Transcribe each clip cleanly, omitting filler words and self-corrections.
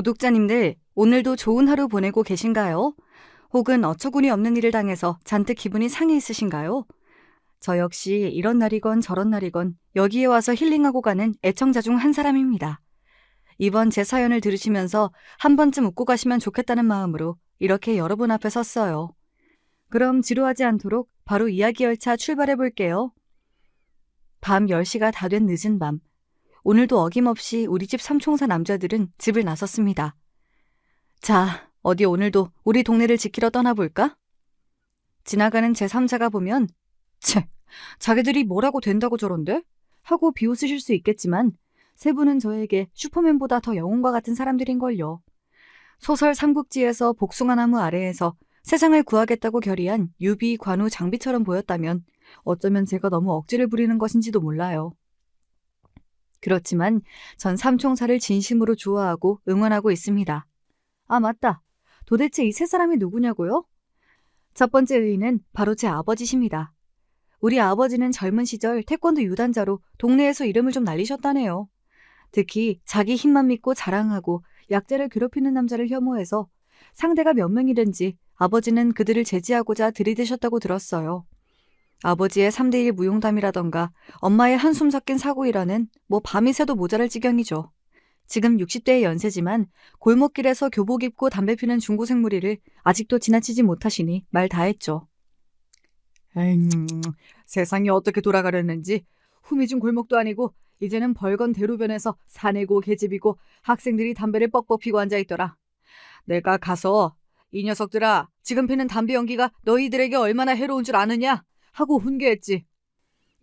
구독자님들, 오늘도 좋은 하루 보내고 계신가요? 혹은 어처구니 없는 일을 당해서 잔뜩 기분이 상해 있으신가요? 저 역시 이런 날이건 저런 날이건 여기에 와서 힐링하고 가는 애청자 중 한 사람입니다. 이번 제 사연을 들으시면서 한 번쯤 웃고 가시면 좋겠다는 마음으로 이렇게 여러분 앞에 섰어요. 그럼 지루하지 않도록 바로 이야기 열차 출발해 볼게요. 밤 10시가 다 된 늦은 밤. 오늘도 어김없이 우리 집 삼총사 남자들은 집을 나섰습니다. 자, 어디 오늘도 우리 동네를 지키러 떠나볼까? 지나가는 제3자가 보면 채, 자기들이 뭐라고 된다고 저런데? 하고 비웃으실 수 있겠지만 세 분은 저에게 슈퍼맨보다 더 영웅과 같은 사람들인걸요. 소설 삼국지에서 복숭아나무 아래에서 세상을 구하겠다고 결의한 유비, 관우, 장비처럼 보였다면 어쩌면 제가 너무 억지를 부리는 것인지도 몰라요. 그렇지만 전 삼총사를 진심으로 좋아하고 응원하고 있습니다. 아, 맞다. 도대체 이 세 사람이 누구냐고요? 첫 번째 의인은 바로 제 아버지십니다. 우리 아버지는 젊은 시절 태권도 유단자로 동네에서 이름을 좀 날리셨다네요. 특히 자기 힘만 믿고 자랑하고 약자를 괴롭히는 남자를 혐오해서 상대가 몇 명이든지 아버지는 그들을 제지하고자 들이대셨다고 들었어요. 아버지의 3대1 무용담이라던가 엄마의 한숨 섞인 사고이라는 밤이 새도 모자랄 지경이죠. 지금 60대의 연세지만 골목길에서 교복 입고 담배 피는 중고생 무리를 아직도 지나치지 못하시니 말 다했죠. 세상이 어떻게 돌아가려는지 후미진 골목도 아니고 이제는 벌건 대로변에서 사내고 계집이고 학생들이 담배를 뻑뻑 피고 앉아있더라. 내가 가서 이 녀석들아, 지금 피는 담배 연기가 너희들에게 얼마나 해로운 줄 아느냐? 하고 훈계했지.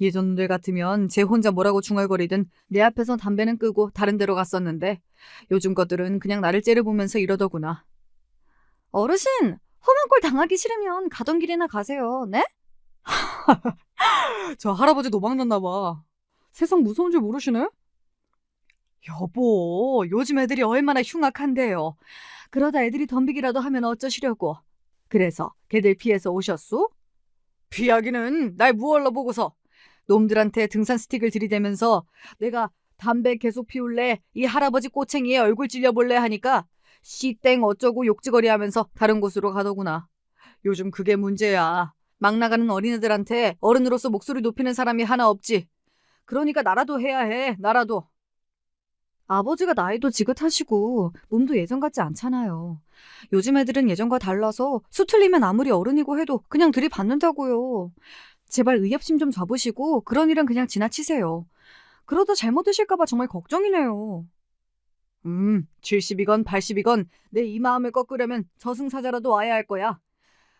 예전들 같으면 쟤 혼자 뭐라고 중얼거리든 내 앞에서 담배는 끄고 다른 데로 갔었는데 요즘 것들은 그냥 나를 째려보면서 이러더구나. 어르신, 험한 꼴 당하기 싫으면 가던 길이나 가세요. 네? 저 할아버지 도망났나 봐. 세상 무서운 줄 모르시네? 여보, 요즘 애들이 얼마나 흉악한데요. 그러다 애들이 덤비기라도 하면 어쩌시려고. 그래서 걔들 피해서 오셨소? 피하기는 날 무얼로 보고서. 놈들한테 등산 스틱을 들이대면서 내가 담배 계속 피울래, 이 할아버지 꼬챙이에 얼굴 찔려볼래 하니까 씨땡 어쩌고 욕지거리 하면서 다른 곳으로 가더구나. 요즘 그게 문제야. 막 나가는 어린애들한테 어른으로서 목소리 높이는 사람이 하나 없지. 그러니까 나라도 해야 해, 나라도. 아버지가 나이도 지긋하시고 몸도 예전 같지 않잖아요. 요즘 애들은 예전과 달라서 수틀리면 아무리 어른이고 해도 그냥 들이받는다고요. 제발 의협심 좀 접으시고 그런 일은 그냥 지나치세요. 그러다 잘못 드실까봐 정말 걱정이네요. 70이건 80이건 내 이 마음을 꺾으려면 저승사자라도 와야 할 거야.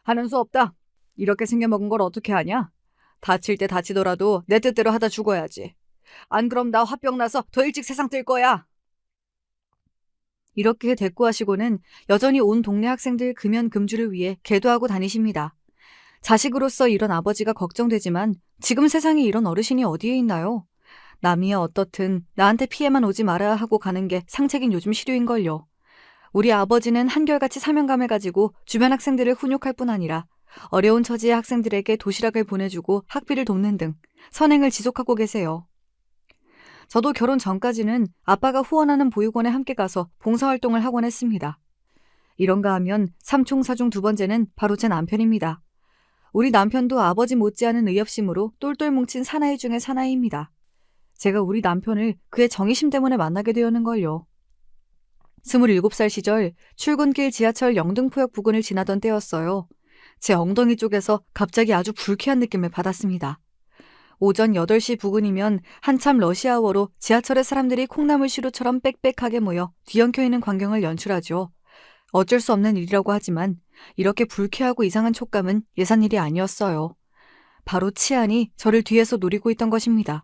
하는 수 없다. 이렇게 생겨먹은 걸 어떻게 하냐? 다칠 때 다치더라도 내 뜻대로 하다 죽어야지. 안 그럼 나 화병 나서 더 일찍 세상 뜰 거야. 이렇게 대꾸하시고는 여전히 온 동네 학생들 금연금주를 위해 계도하고 다니십니다. 자식으로서 이런 아버지가 걱정되지만 지금 세상에 이런 어르신이 어디에 있나요? 남이야 어떻든 나한테 피해만 오지 마라 하고 가는 게 상책인 요즘 시류인걸요. 우리 아버지는 한결같이 사명감을 가지고 주변 학생들을 훈육할 뿐 아니라 어려운 처지의 학생들에게 도시락을 보내주고 학비를 돕는 등 선행을 지속하고 계세요. 저도 결혼 전까지는 아빠가 후원하는 보육원에 함께 가서 봉사활동을 하곤 했습니다. 이런가 하면 삼총사 중 두 번째는 바로 제 남편입니다. 우리 남편도 아버지 못지않은 의협심으로 똘똘 뭉친 사나이 중의 사나이입니다. 제가 우리 남편을 그의 정의심 때문에 만나게 되었는걸요. 27살 시절 출근길 지하철 영등포역 부근을 지나던 때였어요. 제 엉덩이 쪽에서 갑자기 아주 불쾌한 느낌을 받았습니다. 오전 8시 부근이면 한참 러시아워로 지하철에 사람들이 콩나물 시루처럼 빽빽하게 모여 뒤엉켜 있는 광경을 연출하죠. 어쩔 수 없는 일이라고 하지만 이렇게 불쾌하고 이상한 촉감은 예산 일이 아니었어요. 바로 치안이 저를 뒤에서 노리고 있던 것입니다.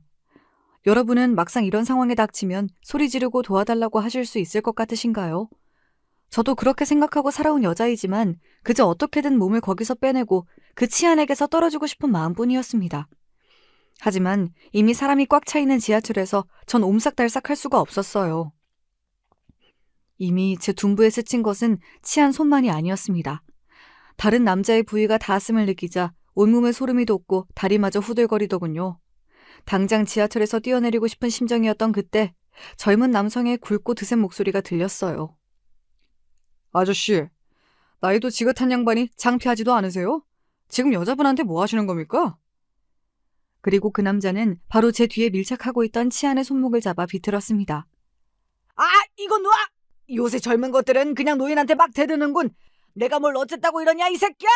여러분은 막상 이런 상황에 닥치면 소리 지르고 도와달라고 하실 수 있을 것 같으신가요? 저도 그렇게 생각하고 살아온 여자이지만 그저 어떻게든 몸을 거기서 빼내고 그 치안에게서 떨어지고 싶은 마음뿐이었습니다. 하지만 이미 사람이 꽉 차 있는 지하철에서 전 옴싹달싹 할 수가 없었어요. 이미 제 둔부에 스친 것은 치안 손만이 아니었습니다. 다른 남자의 부위가 닿았음을 느끼자 온몸에 소름이 돋고 다리마저 후들거리더군요. 당장 지하철에서 뛰어내리고 싶은 심정이었던 그때 젊은 남성의 굵고 드센 목소리가 들렸어요. 아저씨, 나이도 지긋한 양반이 창피하지도 않으세요? 지금 여자분한테 뭐 하시는 겁니까? 그리고 그 남자는 바로 제 뒤에 밀착하고 있던 치안의 손목을 잡아 비틀었습니다. 아, 이거 놔! 요새 젊은 것들은 그냥 노인한테 막 대드는군. 내가 뭘 어쨌다고 이러냐, 이 새끼야!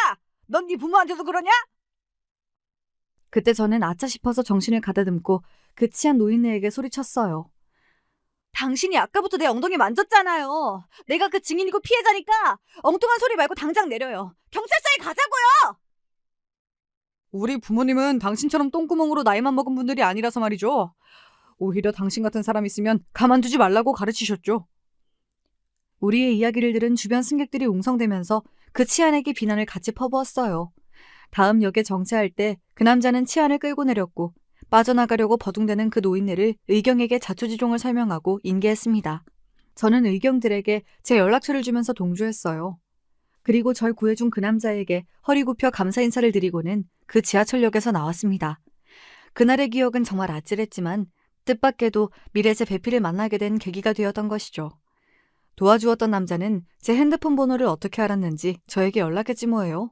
넌 네 부모한테도 그러냐? 그때 저는 아차 싶어서 정신을 가다듬고 그 치안 노인네에게 소리쳤어요. 당신이 아까부터 내 엉덩이 만졌잖아요. 내가 그 증인이고 피해자니까 엉뚱한 소리 말고 당장 내려요. 경찰서에 가자고요! 우리 부모님은 당신처럼 똥구멍으로 나이만 먹은 분들이 아니라서 말이죠. 오히려 당신 같은 사람 있으면 가만두지 말라고 가르치셨죠. 우리의 이야기를 들은 주변 승객들이 웅성대면서 그 치안에게 비난을 같이 퍼부었어요. 다음 역에 정차할 때 그 남자는 치안을 끌고 내렸고 빠져나가려고 버둥대는 그 노인네를 의경에게 자초지종을 설명하고 인계했습니다. 저는 의경들에게 제 연락처를 주면서 동조했어요. 그리고 절 구해준 그 남자에게 허리 굽혀 감사 인사를 드리고는 그 지하철역에서 나왔습니다. 그날의 기억은 정말 아찔했지만 뜻밖에도 미래 제 배필을 만나게 된 계기가 되었던 것이죠. 도와주었던 남자는 제 핸드폰 번호를 어떻게 알았는지 저에게 연락했지 뭐예요.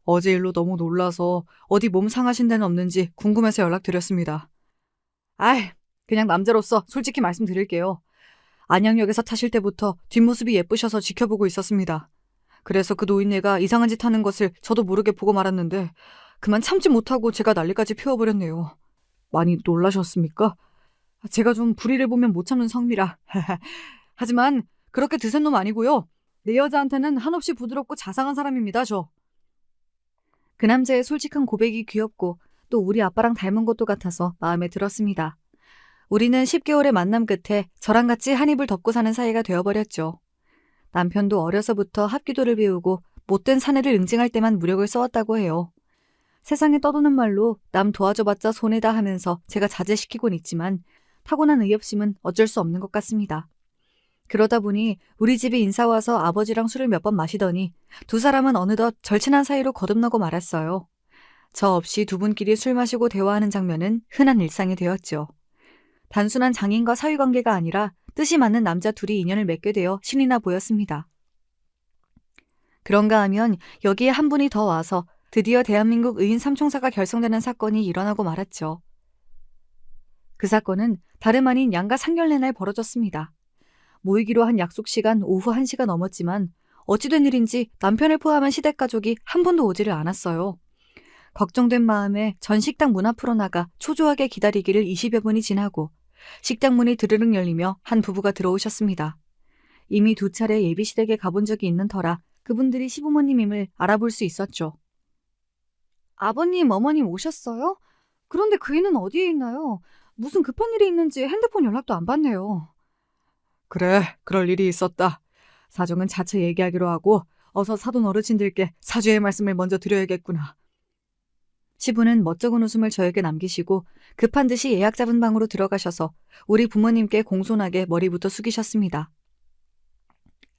어제 일로 너무 놀라서 어디 몸 상하신 데는 없는지 궁금해서 연락드렸습니다. 그냥 남자로서 솔직히 말씀드릴게요. 안양역에서 타실 때부터 뒷모습이 예쁘셔서 지켜보고 있었습니다. 그래서 그 노인네가 이상한 짓 하는 것을 저도 모르게 보고 말았는데 그만 참지 못하고 제가 난리까지 피워버렸네요. 많이 놀라셨습니까? 제가 좀 불의를 보면 못 참는 성미라. 하지만 그렇게 드센 놈 아니고요. 내 여자한테는 한없이 부드럽고 자상한 사람입니다, 저. 그 남자의 솔직한 고백이 귀엽고 또 우리 아빠랑 닮은 것도 같아서 마음에 들었습니다. 우리는 10개월의 만남 끝에 저랑 같이 한 입을 덮고 사는 사이가 되어버렸죠. 남편도 어려서부터 합기도를 배우고 못된 사내를 응징할 때만 무력을 써왔다고 해요. 세상에 떠도는 말로 남 도와줘봤자 손해다 하면서 제가 자제시키곤 있지만 타고난 의협심은 어쩔 수 없는 것 같습니다. 그러다 보니 우리 집에 인사 와서 아버지랑 술을 몇 번 마시더니 두 사람은 어느덧 절친한 사이로 거듭나고 말았어요. 저 없이 두 분끼리 술 마시고 대화하는 장면은 흔한 일상이 되었죠. 단순한 장인과 사위관계가 아니라 뜻이 맞는 남자 둘이 인연을 맺게 되어 신이 나 보였습니다. 그런가 하면 여기에 한 분이 더 와서 드디어 대한민국 의인 삼총사가 결성되는 사건이 일어나고 말았죠. 그 사건은 다름 아닌 양가 상견례 날 벌어졌습니다. 모이기로 한 약속 시간 오후 1시가 넘었지만 어찌된 일인지 남편을 포함한 시댁 가족이 한 번도 오지를 않았어요. 걱정된 마음에 전 식당 문 앞으로 나가 초조하게 기다리기를 20여 분이 지나고 식당 문이 드르륵 열리며 한 부부가 들어오셨습니다. 이미 2차례 예비시댁에 가본 적이 있는 터라 그분들이 시부모님임을 알아볼 수 있었죠. 아버님, 어머님 오셨어요? 그런데 그이는 어디에 있나요? 무슨 급한 일이 있는지 핸드폰 연락도 안 받네요. 그래, 그럴 일이 있었다. 사정은 자체 얘기하기로 하고 어서 사돈 어르신들께 사죄의 말씀을 먼저 드려야겠구나. 시부는 멋쩍은 웃음을 저에게 남기시고 급한 듯이 예약 잡은 방으로 들어가셔서 우리 부모님께 공손하게 머리부터 숙이셨습니다.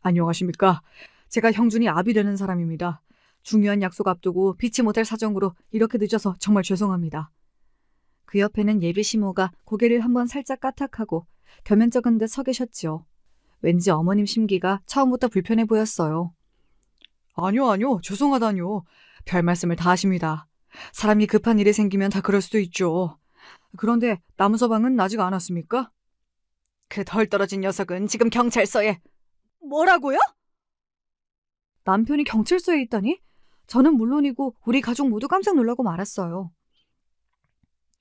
안녕하십니까. 제가 형준이 아비 되는 사람입니다. 중요한 약속 앞두고 피치 못할 사정으로 이렇게 늦어서 정말 죄송합니다. 그 옆에는 예비 시모가 고개를 한번 살짝 까딱하고 겸연쩍은 듯 서 계셨지요. 왠지 어머님 심기가 처음부터 불편해 보였어요. 아니요. 죄송하다뇨. 별 말씀을 다 하십니다. 사람이 급한 일이 생기면 다 그럴 수도 있죠. 그런데 남서방은 아직 안 왔습니까? 그 덜 떨어진 녀석은 지금 경찰서에... 뭐라고요? 남편이 경찰서에 있다니? 저는 물론이고 우리 가족 모두 깜짝 놀라고 말았어요.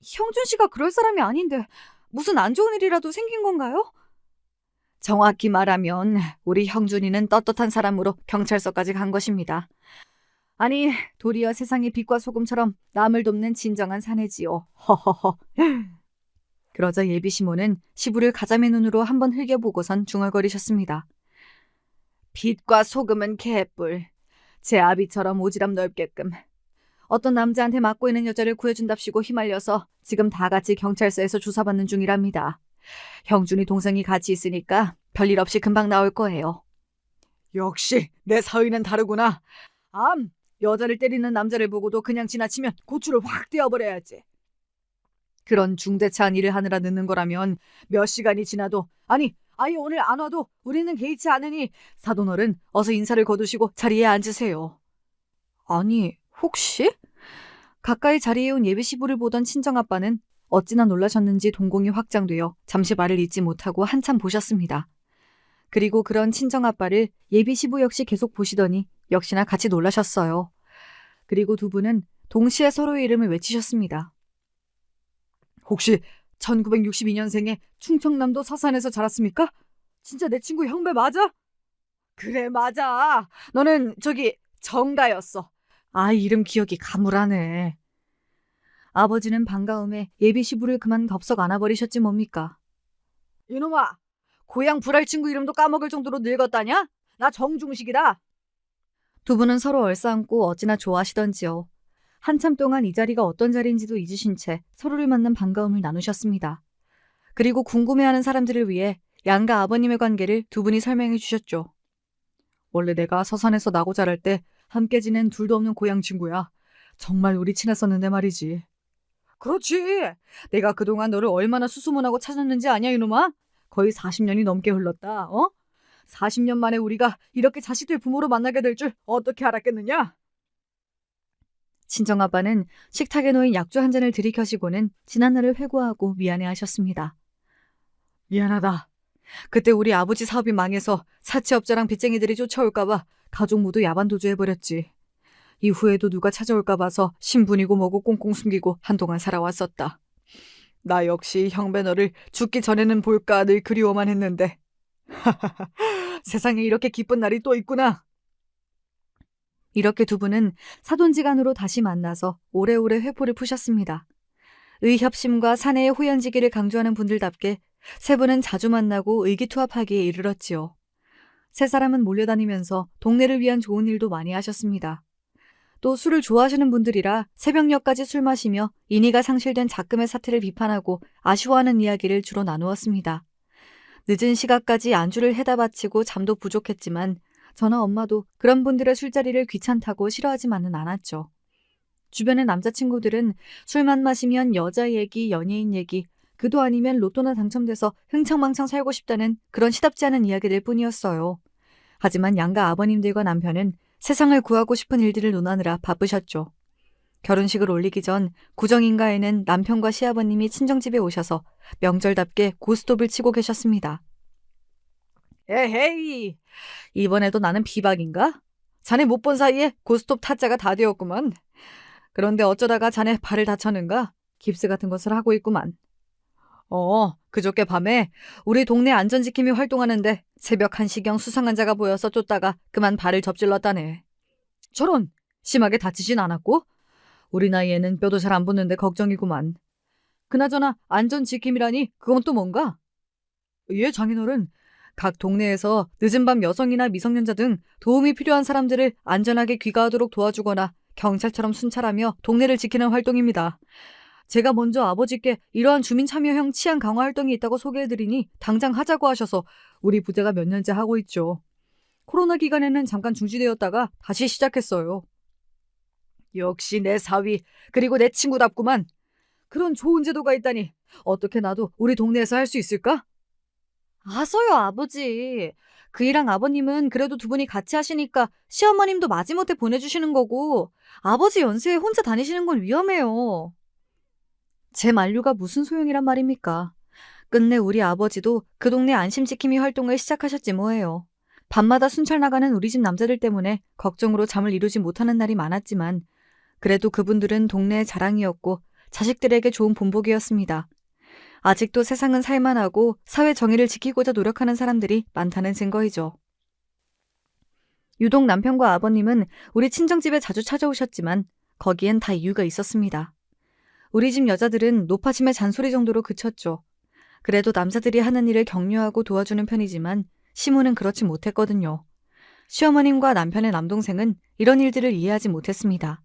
형준 씨가 그럴 사람이 아닌데 무슨 안 좋은 일이라도 생긴 건가요? 정확히 말하면 우리 형준이는 떳떳한 사람으로 경찰서까지 간 것입니다. 아니, 도리어 세상의 빛과 소금처럼 남을 돕는 진정한 사내지요. 허허허. 그러자 예비 시모는 시부를 가자미 눈으로 한번 흘겨보고선 중얼거리셨습니다. 빛과 소금은 개뿔. 제 아비처럼 오지랖 넓게끔. 어떤 남자한테 맞고 있는 여자를 구해준답시고 휘말려서 지금 다 같이 경찰서에서 조사받는 중이랍니다. 형준이 동생이 같이 있으니까 별일 없이 금방 나올 거예요. 역시 내 사위는 다르구나. 여자를 때리는 남자를 보고도 그냥 지나치면 고추를 확 떼어버려야지. 그런 중대차한 일을 하느라 늦는 거라면 몇 시간이 지나도, 아니 아예 오늘 안 와도 우리는 개의치 않으니 사돈어른 어서 인사를 거두시고 자리에 앉으세요. 아니, 혹시? 가까이 자리에 온 예비시부를 보던 친정아빠는 어찌나 놀라셨는지 동공이 확장되어 잠시 말을 잇지 못하고 한참 보셨습니다. 그리고 그런 친정아빠를 예비시부 역시 계속 보시더니 역시나 같이 놀라셨어요. 그리고 두 분은 동시에 서로의 이름을 외치셨습니다. 혹시 1962년생에 충청남도 서산에서 자랐습니까? 진짜 내 친구 형배 맞아? 그래, 맞아. 너는 저기 정가였어. 아, 이름 기억이 가물하네. 아버지는 반가움에 예비시부를 그만 덥석 안아버리셨지 뭡니까. 이놈아, 고향 불알 친구 이름도 까먹을 정도로 늙었다냐? 나 정중식이다. 두 분은 서로 얼싸안고 어찌나 좋아하시던지요. 한참 동안 이 자리가 어떤 자리인지도 잊으신 채 서로를 만난 반가움을 나누셨습니다. 그리고 궁금해하는 사람들을 위해 양가 아버님의 관계를 두 분이 설명해 주셨죠. 원래 내가 서산에서 나고 자랄 때 함께 지낸 둘도 없는 고향 친구야. 정말 우리 친했었는데 말이지. 그렇지. 내가 그동안 너를 얼마나 수소문하고 찾았는지 아냐, 이놈아? 거의 40년이 넘게 흘렀다. 40년 만에 우리가 이렇게 자식들 부모로 만나게 될 줄 어떻게 알았겠느냐? 친정아빠는 식탁에 놓인 약주 한 잔을 들이켜시고는 지난날을 회고하고 미안해하셨습니다. 미안하다. 그때 우리 아버지 사업이 망해서 사채업자랑 빚쟁이들이 쫓아올까봐 가족 모두 야반도주해버렸지. 이후에도 누가 찾아올까 봐서 신분이고 뭐고 꽁꽁 숨기고 한동안 살아왔었다. 나 역시 형배 너를 죽기 전에는 볼까 늘 그리워만 했는데 세상에 이렇게 기쁜 날이 또 있구나. 이렇게 두 분은 사돈지간으로 다시 만나서 오래오래 회포를 푸셨습니다. 의협심과 사내의 호연지기를 강조하는 분들답게 세 분은 자주 만나고 의기투합하기에 이르렀지요. 세 사람은 몰려다니면서 동네를 위한 좋은 일도 많이 하셨습니다. 또 술을 좋아하시는 분들이라 새벽녘까지 술 마시며 인의가 상실된 작금의 사태를 비판하고 아쉬워하는 이야기를 주로 나누었습니다. 늦은 시각까지 안주를 해다 바치고 잠도 부족했지만 저나 엄마도 그런 분들의 술자리를 귀찮다고 싫어하지만은 않았죠. 주변의 남자친구들은 술만 마시면 여자 얘기, 연예인 얘기, 그도 아니면 로또나 당첨돼서 흥청망청 살고 싶다는 그런 시답지 않은 이야기들 뿐이었어요. 하지만 양가 아버님들과 남편은 세상을 구하고 싶은 일들을 논하느라 바쁘셨죠. 결혼식을 올리기 전 구정인가에는 남편과 시아버님이 친정집에 오셔서 명절답게 고스톱을 치고 계셨습니다. 에헤이, 이번에도 나는 비박인가? 자네 못 본 사이에 고스톱 타짜가 다 되었구만. 그런데 어쩌다가 자네 발을 다쳤는가? 깁스 같은 것을 하고 있구만. 그저께 밤에 우리 동네 안전지킴이 활동하는데 새벽 1시경 수상한 자가 보여서 쫓다가 그만 발을 접질렀다네. 저런, 심하게 다치진 않았고? 우리 나이에는 뼈도 잘 안 붙는데 걱정이구만. 그나저나 안전지킴이라니 그건 또 뭔가? 예, 장인어른. 각 동네에서 늦은 밤 여성이나 미성년자 등 도움이 필요한 사람들을 안전하게 귀가하도록 도와주거나 경찰처럼 순찰하며 동네를 지키는 활동입니다. 제가 먼저 아버지께 이러한 주민 참여형 치안 강화 활동이 있다고 소개해드리니 당장 하자고 하셔서 우리 부제가 몇 년째 하고 있죠. 코로나 기간에는 잠깐 중지되었다가 다시 시작했어요. 역시 내 사위, 그리고 내 친구답구만. 그런 좋은 제도가 있다니 어떻게 나도 우리 동네에서 할 수 있을까? 아서요, 아버지. 그이랑 아버님은 그래도 두 분이 같이 하시니까 시어머님도 마지못해 보내주시는 거고 아버지 연세에 혼자 다니시는 건 위험해요. 제 만류가 무슨 소용이란 말입니까? 끝내 우리 아버지도 그 동네 안심지킴이 활동을 시작하셨지 뭐예요. 밤마다 순찰 나가는 우리 집 남자들 때문에 걱정으로 잠을 이루지 못하는 날이 많았지만 그래도 그분들은 동네의 자랑이었고 자식들에게 좋은 본보기였습니다. 아직도 세상은 살만하고 사회 정의를 지키고자 노력하는 사람들이 많다는 증거이죠. 유독 남편과 아버님은 우리 친정집에 자주 찾아오셨지만 거기엔 다 이유가 있었습니다. 우리 집 여자들은 노파심의 잔소리 정도로 그쳤죠. 그래도 남자들이 하는 일을 격려하고 도와주는 편이지만 시무는 그렇지 못했거든요. 시어머님과 남편의 남동생은 이런 일들을 이해하지 못했습니다.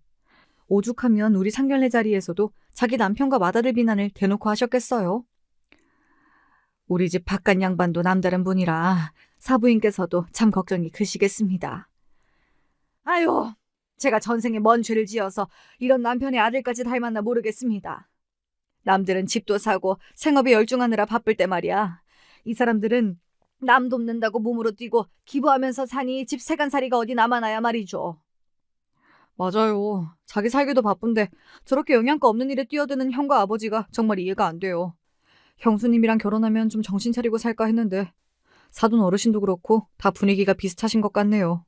오죽하면 우리 상견례 자리에서도 자기 남편과 맏아들 비난을 대놓고 하셨겠어요. 우리 집 바깥 양반도 남다른 분이라 사부인께서도 참 걱정이 크시겠습니다. 아유, 제가 전생에 뭔 죄를 지어서 이런 남편의 아들까지 닮았나 모르겠습니다. 남들은 집도 사고 생업에 열중하느라 바쁠 때 말이야. 이 사람들은 남 돕는다고 몸으로 뛰고 기부하면서 사니 집 세간살이가 어디 남아나야 말이죠. 맞아요. 자기 살기도 바쁜데 저렇게 영양가 없는 일에 뛰어드는 형과 아버지가 정말 이해가 안 돼요. 형수님이랑 결혼하면 좀 정신 차리고 살까 했는데 사돈 어르신도 그렇고 다 분위기가 비슷하신 것 같네요.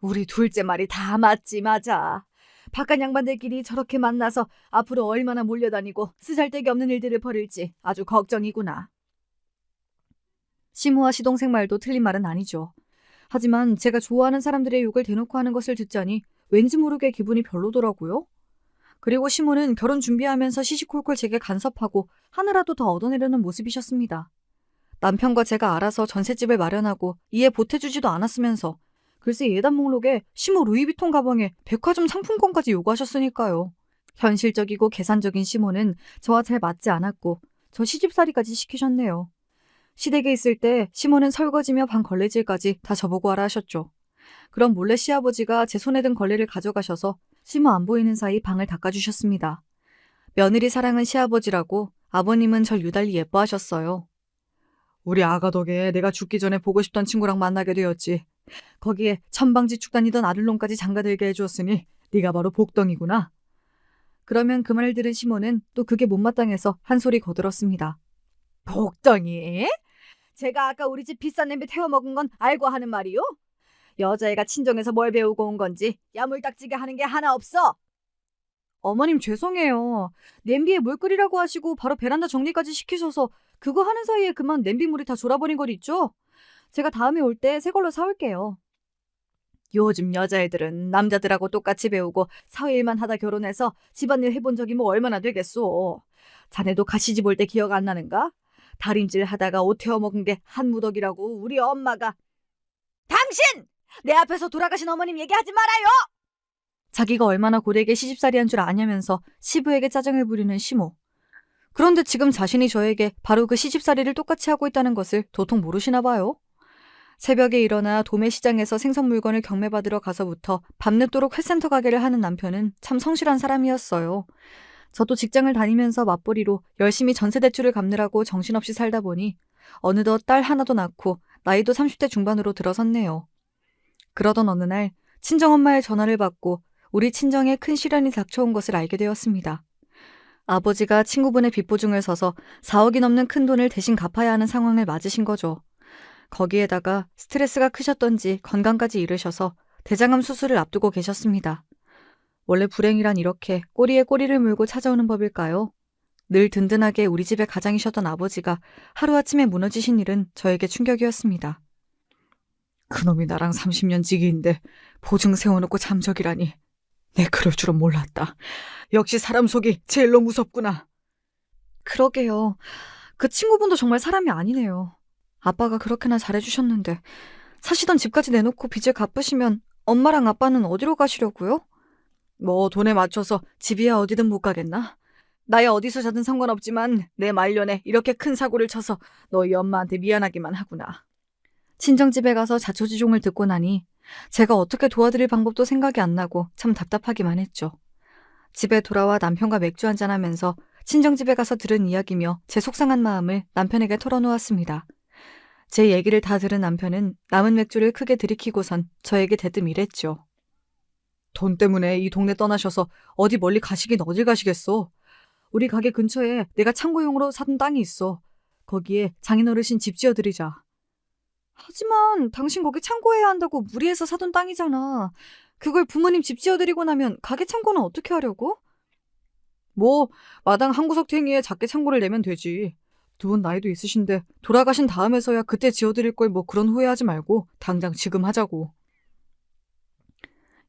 우리 둘째 말이 다 맞지 맞아. 바깥 양반들끼리 저렇게 만나서 앞으로 얼마나 몰려다니고 쓰잘데기 없는 일들을 벌일지 아주 걱정이구나. 시모와 시동생 말도 틀린 말은 아니죠. 하지만 제가 좋아하는 사람들의 욕을 대놓고 하는 것을 듣자니 왠지 모르게 기분이 별로더라고요. 그리고 시모는 결혼 준비하면서 시시콜콜 제게 간섭하고 하느라도 더 얻어내려는 모습이셨습니다. 남편과 제가 알아서 전셋집을 마련하고 이에 보태주지도 않았으면서 글쎄 예단 목록에 시모 루이비통 가방에 백화점 상품권까지 요구하셨으니까요. 현실적이고 계산적인 시모는 저와 잘 맞지 않았고 저 시집살이까지 시키셨네요. 시댁에 있을 때 시모는 설거지며 방 걸레질까지 다 저보고 하라 하셨죠. 그럼 몰래 시아버지가 제 손에 든 걸레를 가져가셔서 시모 안 보이는 사이 방을 닦아주셨습니다. 며느리 사랑은 시아버지라고 아버님은 절 유달리 예뻐하셨어요. 우리 아가 덕에 내가 죽기 전에 보고 싶던 친구랑 만나게 되었지. 거기에 천방지축 다니던 아들놈까지 장가들게 해주었으니 네가 바로 복덩이구나. 그러면 그 말을 들은 시모는 또 그게 못마땅해서 한 소리 거들었습니다. 복덩이? 제가 아까 우리 집 비싼 냄비 태워 먹은 건 알고 하는 말이요? 여자애가 친정에서 뭘 배우고 온 건지 야물딱지게 하는 게 하나 없어. 어머님 죄송해요. 냄비에 물 끓이라고 하시고 바로 베란다 정리까지 시키셔서 그거 하는 사이에 그만 냄비물이 다 졸아버린 것 있죠? 제가 다음에 올 때 새 걸로 사올게요. 요즘 여자애들은 남자들하고 똑같이 배우고 사회일만 하다 결혼해서 집안일 해본 적이 뭐 얼마나 되겠소. 자네도 가시집 올 때 기억 안 나는가? 다림질 하다가 옷 태워 먹은 게 한 무더기라고 우리 엄마가. 당신! 내 앞에서 돌아가신 어머님 얘기하지 말아요! 자기가 얼마나 고되게 시집살이한 줄 아냐면서 시부에게 짜증을 부리는 시모. 그런데 지금 자신이 저에게 바로 그 시집살이를 똑같이 하고 있다는 것을 도통 모르시나 봐요. 새벽에 일어나 도매시장에서 생선 물건을 경매받으러 가서부터 밤늦도록 회센터 가게를 하는 남편은 참 성실한 사람이었어요. 저도 직장을 다니면서 맞벌이로 열심히 전세 대출을 갚느라고 정신없이 살다 보니 어느덧 딸 하나도 낳고 나이도 30대 중반으로 들어섰네요. 그러던 어느 날 친정엄마의 전화를 받고 우리 친정에 큰 시련이 닥쳐온 것을 알게 되었습니다. 아버지가 친구분의 빚보증을 서서 4억이 넘는 큰 돈을 대신 갚아야 하는 상황을 맞으신 거죠. 거기에다가 스트레스가 크셨던지 건강까지 잃으셔서 대장암 수술을 앞두고 계셨습니다. 원래 불행이란 이렇게 꼬리에 꼬리를 물고 찾아오는 법일까요? 늘 든든하게 우리 집의 가장이셨던 아버지가 하루아침에 무너지신 일은 저에게 충격이었습니다. 그놈이 나랑 30년 지기인데 보증 세워놓고 잠적이라니. 내 그럴 줄은 몰랐다. 역시 사람 속이 제일로 무섭구나. 그러게요. 그 친구분도 정말 사람이 아니네요. 아빠가 그렇게나 잘해주셨는데 사시던 집까지 내놓고 빚을 갚으시면 엄마랑 아빠는 어디로 가시려고요? 뭐 돈에 맞춰서 집이야 어디든 못 가겠나? 나야 어디서 자든 상관없지만 내 말년에 이렇게 큰 사고를 쳐서 너희 엄마한테 미안하기만 하구나. 친정집에 가서 자초지종을 듣고 나니 제가 어떻게 도와드릴 방법도 생각이 안 나고 참 답답하기만 했죠. 집에 돌아와 남편과 맥주 한잔하면서 친정집에 가서 들은 이야기며 제 속상한 마음을 남편에게 털어놓았습니다. 제 얘기를 다 들은 남편은 남은 맥주를 크게 들이키고선 저에게 대뜸 이랬죠. 돈 때문에 이 동네 떠나셔서 어디 멀리 가시긴 어딜 가시겠어. 우리 가게 근처에 내가 창고용으로 사둔 땅이 있어. 거기에 장인어르신 집 지어드리자. 하지만 당신 거기 창고해야 한다고 무리해서 사둔 땅이잖아. 그걸 부모님 집 지어드리고 나면 가게 창고는 어떻게 하려고? 뭐 마당 한 구석 탱이에 작게 창고를 내면 되지. 두 분 나이도 있으신데 돌아가신 다음에서야 그때 지어드릴 걸 뭐 그런 후회하지 말고 당장 지금 하자고.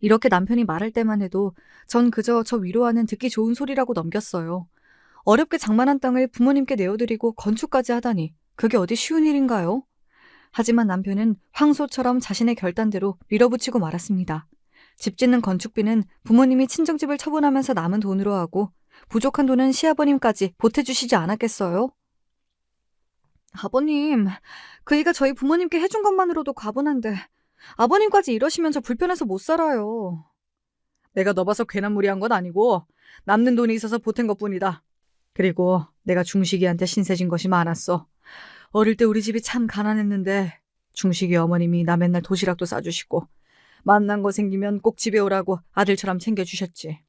이렇게 남편이 말할 때만 해도 전 그저 저 위로하는 듣기 좋은 소리라고 넘겼어요. 어렵게 장만한 땅을 부모님께 내어드리고 건축까지 하다니 그게 어디 쉬운 일인가요? 하지만 남편은 황소처럼 자신의 결단대로 밀어붙이고 말았습니다. 집 짓는 건축비는 부모님이 친정집을 처분하면서 남은 돈으로 하고 부족한 돈은 시아버님까지 보태주시지 않았겠어요? 아버님, 그 일가 저희 부모님께 해준 것만으로도 과분한데 아버님까지 이러시면 저 불편해서 못 살아요. 내가 너 봐서 괜한 무리한 건 아니고 남는 돈이 있어서 보탠 것뿐이다. 그리고 내가 중식이한테 신세진 것이 많았어. 어릴 때 우리 집이 참 가난했는데 중식이 어머님이 나 맨날 도시락도 싸주시고 만난 거 생기면 꼭 집에 오라고 아들처럼 챙겨주셨지.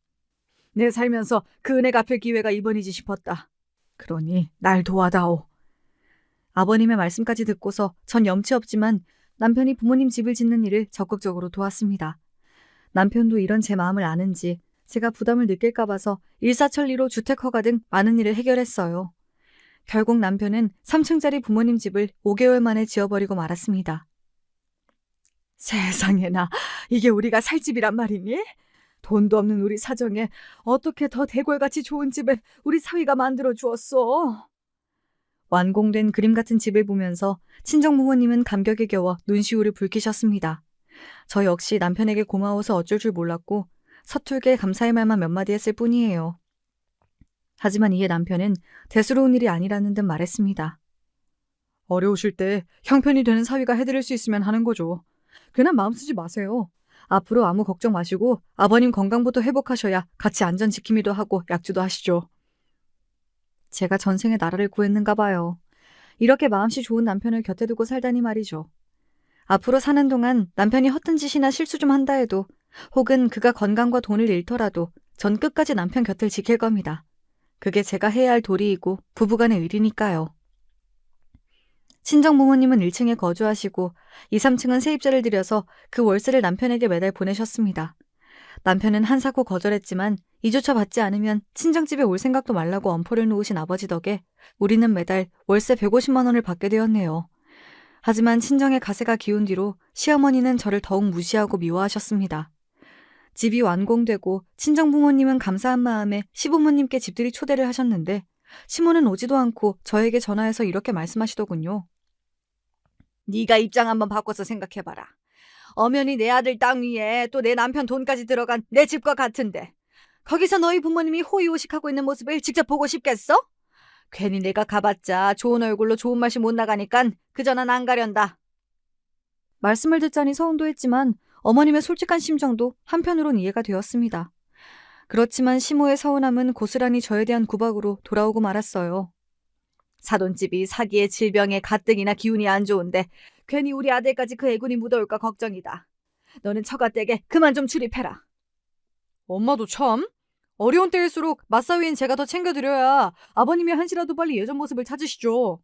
내 살면서 그 은혜 갚을 기회가 이번이지 싶었다. 그러니 날 도와다오. 아버님의 말씀까지 듣고서 전 염치 없지만 남편이 부모님 집을 짓는 일을 적극적으로 도왔습니다. 남편도 이런 제 마음을 아는지 제가 부담을 느낄까 봐서 일사천리로 주택 허가 등 많은 일을 해결했어요. 결국 남편은 3층짜리 부모님 집을 5개월 만에 지어버리고 말았습니다. 세상에나, 이게 우리가 살 집이란 말이니? 돈도 없는 우리 사정에 어떻게 더 대궐같이 좋은 집을 우리 사위가 만들어 주었어? 완공된 그림 같은 집을 보면서 친정부모님은 감격에 겨워 눈시울을 붉히셨습니다. 저 역시 남편에게 고마워서 어쩔 줄 몰랐고 서툴게 감사의 말만 몇 마디 했을 뿐이에요. 하지만 이에 남편은 대수로운 일이 아니라는 듯 말했습니다. 어려우실 때 형편이 되는 사위가 해드릴 수 있으면 하는 거죠. 괜한 마음 쓰지 마세요. 앞으로 아무 걱정 마시고 아버님 건강부터 회복하셔야 같이 안전 지킴이도 하고 약주도 하시죠. 제가 전생에 나라를 구했는가 봐요. 이렇게 마음씨 좋은 남편을 곁에 두고 살다니 말이죠. 앞으로 사는 동안 남편이 허튼 짓이나 실수 좀 한다 해도 혹은 그가 건강과 돈을 잃더라도 전 끝까지 남편 곁을 지킬 겁니다. 그게 제가 해야 할 도리이고 부부간의 의리니까요. 친정부모님은 1층에 거주하시고 2, 3층은 세입자를 들여서 그 월세를 남편에게 매달 보내셨습니다. 남편은 한사코 거절했지만 2조차 받지 않으면 친정집에 올 생각도 말라고 엄포를 놓으신 아버지 덕에 우리는 매달 월세 150만 원을 받게 되었네요. 하지만 친정의 가세가 기운 뒤로 시어머니는 저를 더욱 무시하고 미워하셨습니다. 집이 완공되고 친정부모님은 감사한 마음에 시부모님께 집들이 초대를 하셨는데 시모는 오지도 않고 저에게 전화해서 이렇게 말씀하시더군요. 네가 입장 한번 바꿔서 생각해봐라. 엄연히 내 아들 땅 위에 또 내 남편 돈까지 들어간 내 집과 같은데 거기서 너희 부모님이 호의호식하고 있는 모습을 직접 보고 싶겠어? 괜히 내가 가봤자 좋은 얼굴로 좋은 맛이 못 나가니깐 그저 난 안 가련다. 말씀을 듣자니 서운도 했지만 어머님의 솔직한 심정도 한편으론 이해가 되었습니다. 그렇지만 시모의 서운함은 고스란히 저에 대한 구박으로 돌아오고 말았어요. 사돈집이 사기에 질병에 가뜩이나 기운이 안 좋은데 괜히 우리 아들까지 그 애군이 묻어올까 걱정이다. 너는 처가댁에 그만 좀 출입해라. 엄마도 참. 어려운 때일수록 맞사위인 제가 더 챙겨드려야 아버님이 한시라도 빨리 예전 모습을 찾으시죠.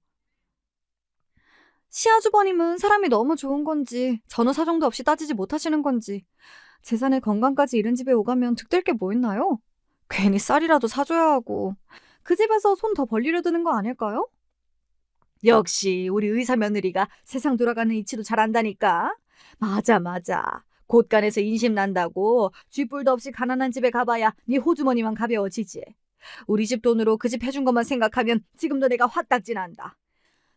시아주버님은 사람이 너무 좋은 건지 전후 사정도 없이 따지지 못하시는 건지 재산의 건강까지 잃은 집에 오가면 득될 게 뭐 있나요? 괜히 쌀이라도 사줘야 하고 그 집에서 손 더 벌리려 드는 거 아닐까요? 역시 우리 의사 며느리가 세상 돌아가는 이치도 잘 안다니까. 맞아. 곳간에서 인심 난다고 쥐뿔도 없이 가난한 집에 가봐야 네 호주머니만 가벼워지지. 우리 집 돈으로 그 집 해준 것만 생각하면 지금도 내가 화딱지 난다.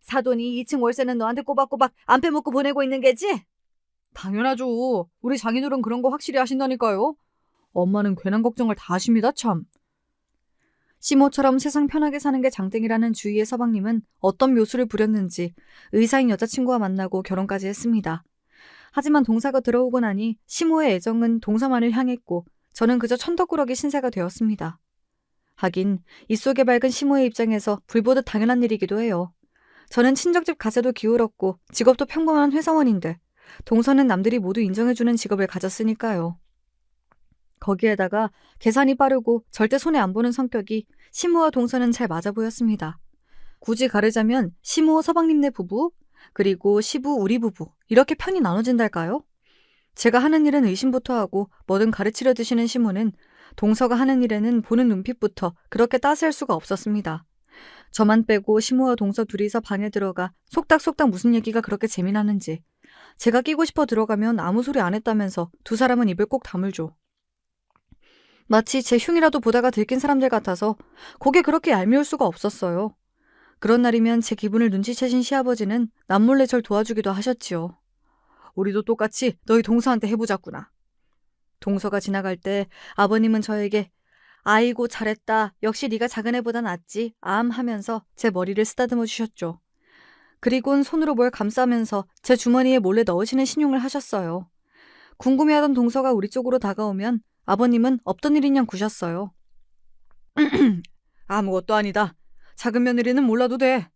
사돈이 2층 월세는 너한테 꼬박꼬박 안 빼먹고 보내고 있는 게지? 당연하죠. 우리 장인어른 그런 거 확실히 하신다니까요. 엄마는 괜한 걱정을 다 하십니다 참. 시모처럼 세상 편하게 사는 게 장땡이라는 주위의 서방님은 어떤 묘수를 부렸는지 의사인 여자친구와 만나고 결혼까지 했습니다. 하지만 동사가 들어오고 나니 시모의 애정은 동사만을 향했고 저는 그저 천덕꾸러기 신세가 되었습니다. 하긴 이 속에 밝은 시모의 입장에서 불보듯 당연한 일이기도 해요. 저는 친정집 가세도 기울었고 직업도 평범한 회사원인데 동서는 남들이 모두 인정해주는 직업을 가졌으니까요. 거기에다가 계산이 빠르고 절대 손해 안 보는 성격이 시모와 동서는 잘 맞아 보였습니다. 굳이 가르자면 시모 서방님네 부부 그리고 시부 우리 부부 이렇게 편이 나눠진달까요? 제가 하는 일은 의심부터 하고 뭐든 가르치려 드시는 시모는 동서가 하는 일에는 보는 눈빛부터 그렇게 따스할 수가 없었습니다. 저만 빼고 시모와 동서 둘이서 방에 들어가 속닥속닥 무슨 얘기가 그렇게 재미나는지 제가 끼고 싶어 들어가면 아무 소리 안 했다면서 두 사람은 입을 꼭 다물죠. 마치 제 흉이라도 보다가 들킨 사람들 같아서 고개 그렇게 얄미울 수가 없었어요. 그런 날이면 제 기분을 눈치채신 시아버지는 남몰래 절 도와주기도 하셨지요. 우리도 똑같이 너희 동서한테 해보자꾸나. 동서가 지나갈 때 아버님은 저에게 아이고 잘했다. 역시 네가 작은 애보다 낫지. 암 하면서 제 머리를 쓰다듬어 주셨죠. 그리곤 손으로 뭘 감싸면서 제 주머니에 몰래 넣으시는 신용을 하셨어요. 궁금해하던 동서가 우리 쪽으로 다가오면 아버님은 없던 일이냐 구셨어요. 아무것도 아니다. 작은 며느리는 몰라도 돼.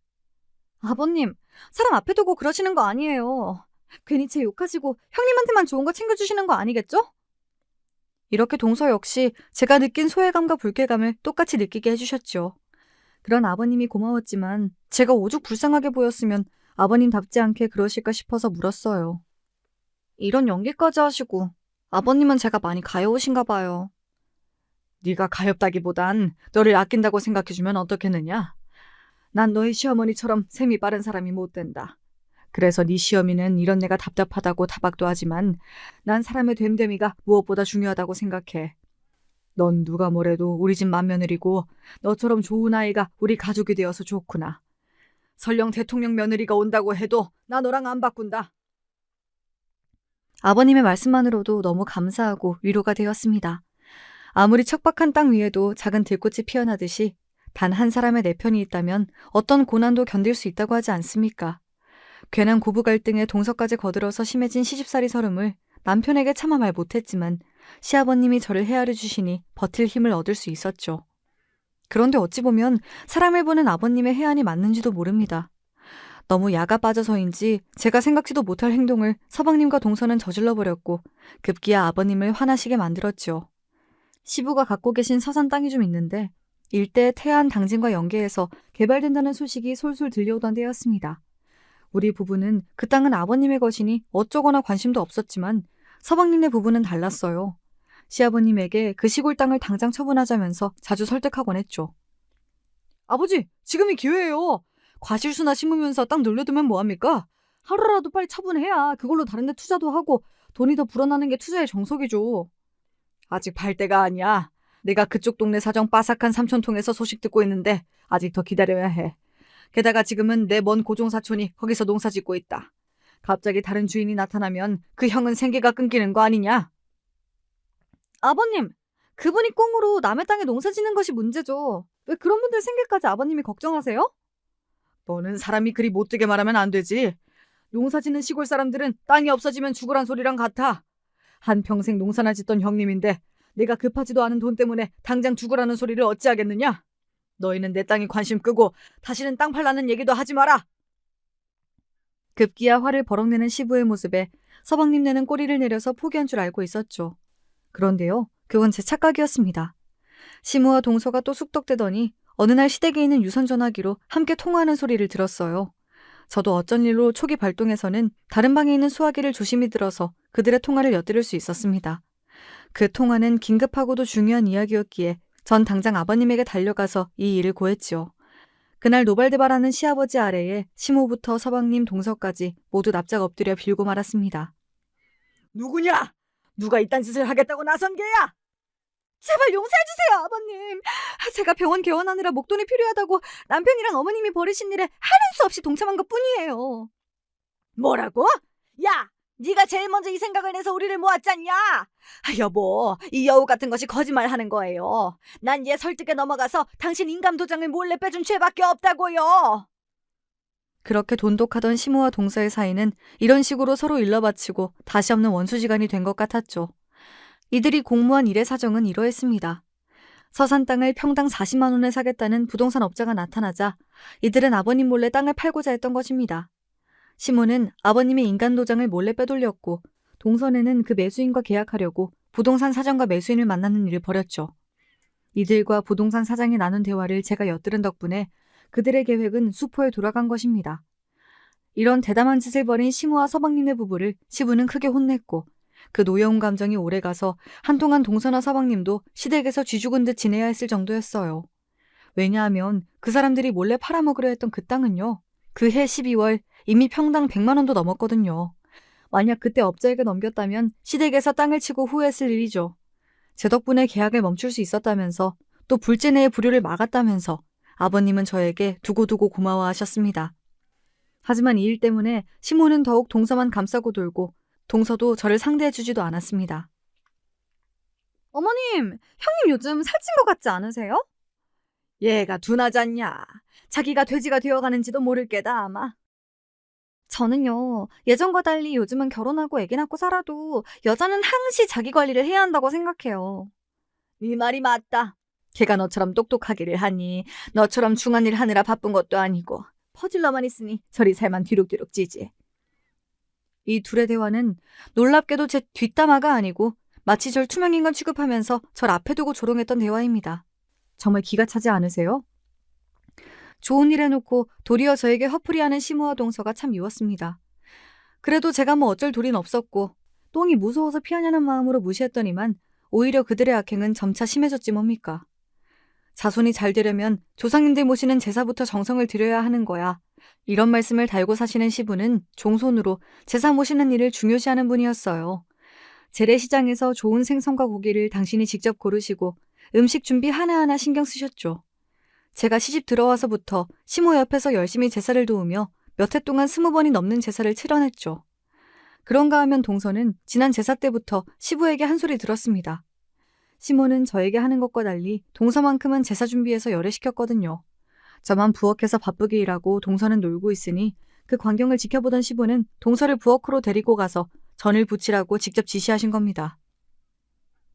아버님, 사람 앞에 두고 그러시는 거 아니에요. 괜히 제 욕하시고 형님한테만 좋은 거 챙겨주시는 거 아니겠죠? 이렇게 동서 역시 제가 느낀 소외감과 불쾌감을 똑같이 느끼게 해주셨죠. 그런 아버님이 고마웠지만 제가 오죽 불쌍하게 보였으면 아버님답지 않게 그러실까 싶어서 물었어요. 이런 연기까지 하시고 아버님은 제가 많이 가여우신가 봐요. 네가 가엽다기보단 너를 아낀다고 생각해주면 어떻겠느냐? 난 너희 시어머니처럼 셈이 빠른 사람이 못 된다. 그래서 네 시어미는 이런 내가 답답하다고 타박도 하지만 난 사람의 됨됨이가 무엇보다 중요하다고 생각해. 넌 누가 뭐래도 우리 집 맏며느리고 너처럼 좋은 아이가 우리 가족이 되어서 좋구나. 설령 대통령 며느리가 온다고 해도 나 너랑 안 바꾼다. 아버님의 말씀만으로도 너무 감사하고 위로가 되었습니다. 아무리 척박한 땅 위에도 작은 들꽃이 피어나듯이 단 한 사람의 내 편이 있다면 어떤 고난도 견딜 수 있다고 하지 않습니까? 괜한 고부 갈등에 동서까지 거들어서 심해진 시집살이 서름을 남편에게 차마 말 못했지만 시아버님이 저를 헤아려 주시니 버틸 힘을 얻을 수 있었죠. 그런데 어찌 보면 사람을 보는 아버님의 해안이 맞는지도 모릅니다. 너무 야가 빠져서인지 제가 생각지도 못할 행동을 서방님과 동서는 저질러버렸고 급기야 아버님을 화나시게 만들었죠. 시부가 갖고 계신 서산 땅이 좀 있는데 일대 태안 당진과 연계해서 개발된다는 소식이 솔솔 들려오던 때였습니다. 우리 부부는 그 땅은 아버님의 것이니 어쩌거나 관심도 없었지만 서방님네 부부는 달랐어요. 시아버님에게 그 시골 땅을 당장 처분하자면서 자주 설득하곤 했죠. 아버지, 지금이 기회예요. 과실수나 심으면서 땅 놀려두면 뭐합니까? 하루라도 빨리 처분해야 그걸로 다른 데 투자도 하고 돈이 더 불어나는 게 투자의 정석이죠. 아직 발 때가 아니야. 내가 그쪽 동네 사정 빠삭한 삼촌통에서 소식 듣고 있는데 아직 더 기다려야 해. 게다가 지금은 내 먼 고종사촌이 거기서 농사 짓고 있다. 갑자기 다른 주인이 나타나면 그 형은 생계가 끊기는 거 아니냐? 아버님, 그분이 꽁으로 남의 땅에 농사 짓는 것이 문제죠. 왜 그런 분들 생계까지 아버님이 걱정하세요? 너는 사람이 그리 못되게 말하면 안 되지. 농사 짓는 시골 사람들은 땅이 없어지면 죽으란 소리랑 같아. 한평생 농사나 짓던 형님인데 내가 급하지도 않은 돈 때문에 당장 죽으라는 소리를 어찌하겠느냐? 너희는 내 땅에 관심 끄고 다시는 땅 팔라는 얘기도 하지 마라. 급기야 화를 버럭내는 시부의 모습에 서방님네는 꼬리를 내려서 포기한 줄 알고 있었죠. 그런데요, 그건 제 착각이었습니다. 시무와 동서가 또 숙덕대더니 어느 날 시댁에 있는 유선전화기로 함께 통화하는 소리를 들었어요. 저도 어쩐 일로 초기 발동에서는 다른 방에 있는 수화기를 조심히 들어서 그들의 통화를 엿들을 수 있었습니다. 그 통화는 긴급하고도 중요한 이야기였기에 전 당장 아버님에게 달려가서 이 일을 고했지요. 그날 노발대발하는 시아버지 아래에 시모부터 서방님 동서까지 모두 납작 엎드려 빌고 말았습니다. 누구냐? 누가 이딴 짓을 하겠다고 나선 게야? 제발 용서해주세요, 아버님. 제가 병원 개원하느라 목돈이 필요하다고 남편이랑 어머님이 벌이신 일에 하는 수 없이 동참한 것뿐이에요. 뭐라고? 야! 네가 제일 먼저 이 생각을 내서 우리를 모았잖냐? 여보, 이 여우 같은 것이 거짓말하는 거예요. 난 얘 설득에 넘어가서 당신 인감도장을 몰래 빼준 죄밖에 없다고요. 그렇게 돈독하던 시모와 동서의 사이는 이런 식으로 서로 일러바치고 다시 없는 원수지간이 된 것 같았죠. 이들이 공모한 일의 사정은 이러했습니다. 서산 땅을 평당 40만 원에 사겠다는 부동산 업자가 나타나자 이들은 아버님 몰래 땅을 팔고자 했던 것입니다. 시모는 아버님의 인간도장을 몰래 빼돌렸고 동선에는 그 매수인과 계약하려고 부동산 사장과 매수인을 만나는 일을 벌였죠. 이들과 부동산 사장이 나눈 대화를 제가 엿들은 덕분에 그들의 계획은 수포에 돌아간 것입니다. 이런 대담한 짓을 벌인 시모와 서방님네 부부를 시부는 크게 혼냈고 그 노여운 감정이 오래가서 한동안 동서나 서방님도 시댁에서 쥐죽은 듯 지내야 했을 정도였어요. 왜냐하면 그 사람들이 몰래 팔아먹으려 했던 그 땅은요. 그해 12월 이미 평당 100만 원도 넘었거든요. 만약 그때 업자에게 넘겼다면 시댁에서 땅을 치고 후회했을 일이죠. 제 덕분에 계약을 멈출 수 있었다면서 또 불제 내의 불효를 막았다면서 아버님은 저에게 두고두고 고마워하셨습니다. 하지만 이 일 때문에 시모는 더욱 동서만 감싸고 돌고 동서도 저를 상대해주지도 않았습니다. 어머님, 형님 요즘 살찐 것 같지 않으세요? 얘가 둔하잖냐. 자기가 돼지가 되어가는지도 모를 게다 아마. 저는요, 예전과 달리 요즘은 결혼하고 애기 낳고 살아도 여자는 항시 자기 관리를 해야 한다고 생각해요. 네 말이 맞다. 걔가 너처럼 똑똑하기를 하니 너처럼 중한 일 하느라 바쁜 것도 아니고 퍼질러만 있으니 저리 살만 뒤룩뒤룩 찌지. 이 둘의 대화는 놀랍게도 제 뒷담화가 아니고 마치 절 투명인간 취급하면서 절 앞에 두고 조롱했던 대화입니다. 정말 기가 차지 않으세요? 좋은 일 해놓고 도리어 저에게 화풀이하는 시모와 동서가 참 미웠습니다. 그래도 제가 뭐 어쩔 도리는 없었고 똥이 무서워서 피하냐는 마음으로 무시했더니만 오히려 그들의 악행은 점차 심해졌지 뭡니까. 자손이 잘 되려면 조상님들 모시는 제사부터 정성을 들여야 하는 거야. 이런 말씀을 달고 사시는 시부는 종손으로 제사 모시는 일을 중요시하는 분이었어요. 재래시장에서 좋은 생선과 고기를 당신이 직접 고르시고 음식 준비 하나하나 신경 쓰셨죠. 제가 시집 들어와서부터 시모 옆에서 열심히 제사를 도우며 몇 해 동안 20번이 넘는 제사를 치러냈죠. 그런가 하면 동서는 지난 제사 때부터 시부에게 한 소리 들었습니다. 시모는 저에게 하는 것과 달리 동서만큼은 제사 준비해서 열애시켰거든요. 저만 부엌에서 바쁘게 일하고 동서는 놀고 있으니 그 광경을 지켜보던 시부는 동서를 부엌으로 데리고 가서 전을 부치라고 직접 지시하신 겁니다.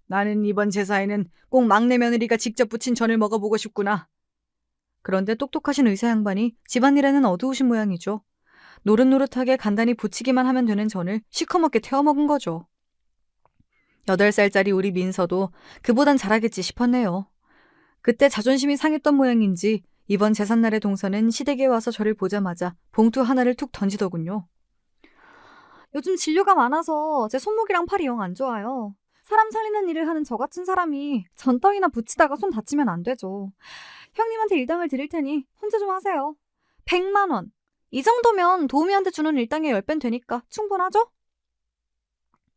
나는 이번 제사에는 꼭 막내 며느리가 직접 부친 전을 먹어보고 싶구나. 그런데 똑똑하신 의사 양반이 집안일에는 어두우신 모양이죠. 노릇노릇하게 간단히 부치기만 하면 되는 전을 시커멓게 태워먹은 거죠. 8살짜리 우리 민서도 그보단 잘하겠지 싶었네요. 그때 자존심이 상했던 모양인지 이번 제삿날의 동서는 시댁에 와서 저를 보자마자 봉투 하나를 툭 던지더군요. 요즘 진료가 많아서 제 손목이랑 팔이 영 안 좋아요. 사람 살리는 일을 하는 저 같은 사람이 전떡이나 붙이다가 손 다치면 안 되죠. 형님한테 일당을 드릴 테니 혼자 좀 하세요. 100만 원. 이 정도면 도우미한테 주는 일당의 10배는 되니까 충분하죠?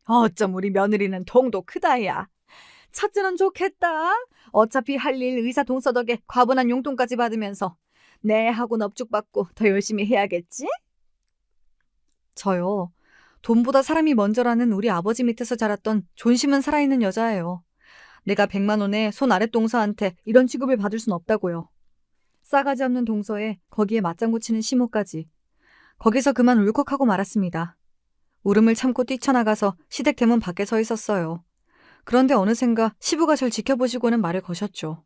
어쩜 우리 며느리는 통도 크다야. 첫째는 좋겠다. 어차피 할 일 의사 동서 덕에 과분한 용돈까지 받으면서 내 하고 넙죽받고 더 열심히 해야겠지? 저요. 돈보다 사람이 먼저라는 우리 아버지 밑에서 자랐던 존심은 살아있는 여자예요. 내가 100만 원에 손 아랫 동서한테 이런 취급을 받을 순 없다고요. 싸가지 없는 동서에 거기에 맞장구 치는 시모까지. 거기서 그만 울컥하고 말았습니다. 울음을 참고 뛰쳐나가서 시댁 대문 밖에 서 있었어요. 그런데 어느샌가 시부가 절 지켜보시고는 말을 거셨죠.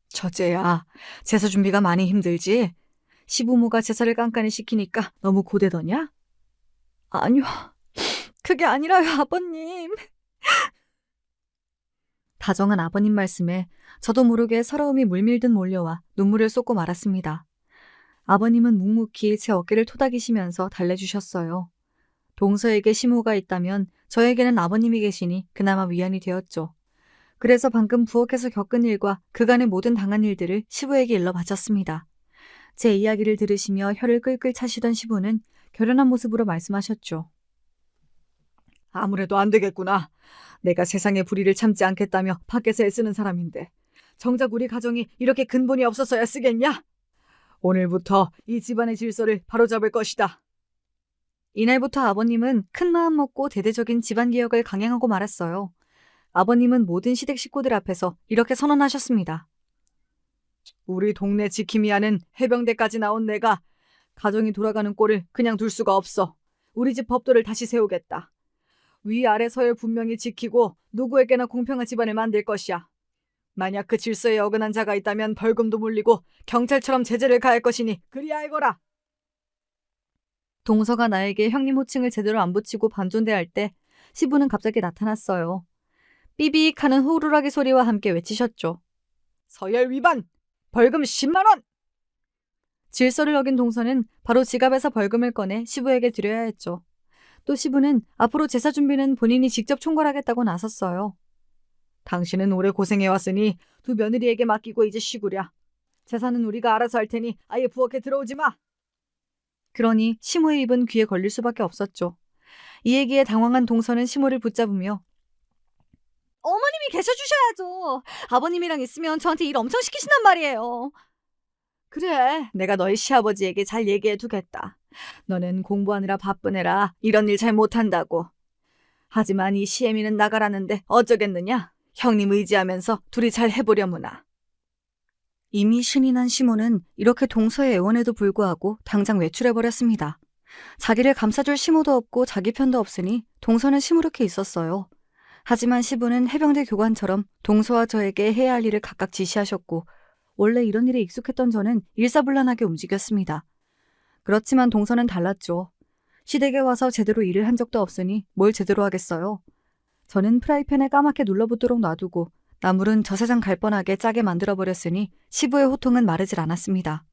첫째야, 제사 준비가 많이 힘들지? 시부모가 제사를 깐깐히 시키니까 너무 고되더냐? 아니요, 그게 아니라요, 아버님. 다정한 아버님 말씀에 저도 모르게 서러움이 물밀듯 몰려와 눈물을 쏟고 말았습니다. 아버님은 묵묵히 제 어깨를 토닥이시면서 달래주셨어요. 동서에게 시모가 있다면 저에게는 아버님이 계시니 그나마 위안이 되었죠. 그래서 방금 부엌에서 겪은 일과 그간의 모든 당한 일들을 시부에게 일러 바쳤습니다. 제 이야기를 들으시며 혀를 끌끌 차시던 시부는 결연한 모습으로 말씀하셨죠. 아무래도 안 되겠구나. 내가 세상의 불의를 참지 않겠다며 밖에서 애쓰는 사람인데 정작 우리 가정이 이렇게 근본이 없어서야 쓰겠냐? 오늘부터 이 집안의 질서를 바로잡을 것이다. 이날부터 아버님은 큰 마음 먹고 대대적인 집안개혁을 강행하고 말았어요. 아버님은 모든 시댁 식구들 앞에서 이렇게 선언하셨습니다. 우리 동네 지킴이 하는 해병대까지 나온 내가 가정이 돌아가는 꼴을 그냥 둘 수가 없어. 우리 집 법도를 다시 세우겠다. 위아래 서열 분명히 지키고 누구에게나 공평한 집안을 만들 것이야. 만약 그 질서에 어긋난 자가 있다면 벌금도 물리고 경찰처럼 제재를 가할 것이니 그리 알거라. 동서가 나에게 형님 호칭을 제대로 안 붙이고 반존대할 때 시부는 갑자기 나타났어요. 삐빅 하는 호루라기 소리와 함께 외치셨죠. 서열 위반! 벌금 10만 원! 질서를 어긴 동서는 바로 지갑에서 벌금을 꺼내 시부에게 드려야 했죠. 또 시부는 앞으로 제사 준비는 본인이 직접 총괄하겠다고 나섰어요. 당신은 오래 고생해왔으니 두 며느리에게 맡기고 이제 쉬구랴. 제사는 우리가 알아서 할 테니 아예 부엌에 들어오지 마. 그러니 시모의 입은 귀에 걸릴 수밖에 없었죠. 이 얘기에 당황한 동서는 시모를 붙잡으며 어머님이 계셔주셔야죠. 아버님이랑 있으면 저한테 일 엄청 시키신단 말이에요. 그래, 내가 너희 시아버지에게 잘 얘기해두겠다. 너는 공부하느라 바쁜 애라 이런 일 잘 못한다고. 하지만 이 시애미는 나가라는데 어쩌겠느냐. 형님 의지하면서 둘이 잘 해보려무나. 이미 신이 난 시모는 이렇게 동서의 애원에도 불구하고 당장 외출해버렸습니다. 자기를 감싸줄 시모도 없고 자기 편도 없으니 동서는 시무룩해 있었어요. 하지만 시부는 해병대 교관처럼 동서와 저에게 해야 할 일을 각각 지시하셨고 원래 이런 일에 익숙했던 저는 일사불란하게 움직였습니다. 그렇지만 동서는 달랐죠. 시댁에 와서 제대로 일을 한 적도 없으니 뭘 제대로 하겠어요. 저는 프라이팬에 까맣게 눌러붙도록 놔두고 나물은 저 세상 갈 뻔하게 짜게 만들어버렸으니 시부의 호통은 마르질 않았습니다.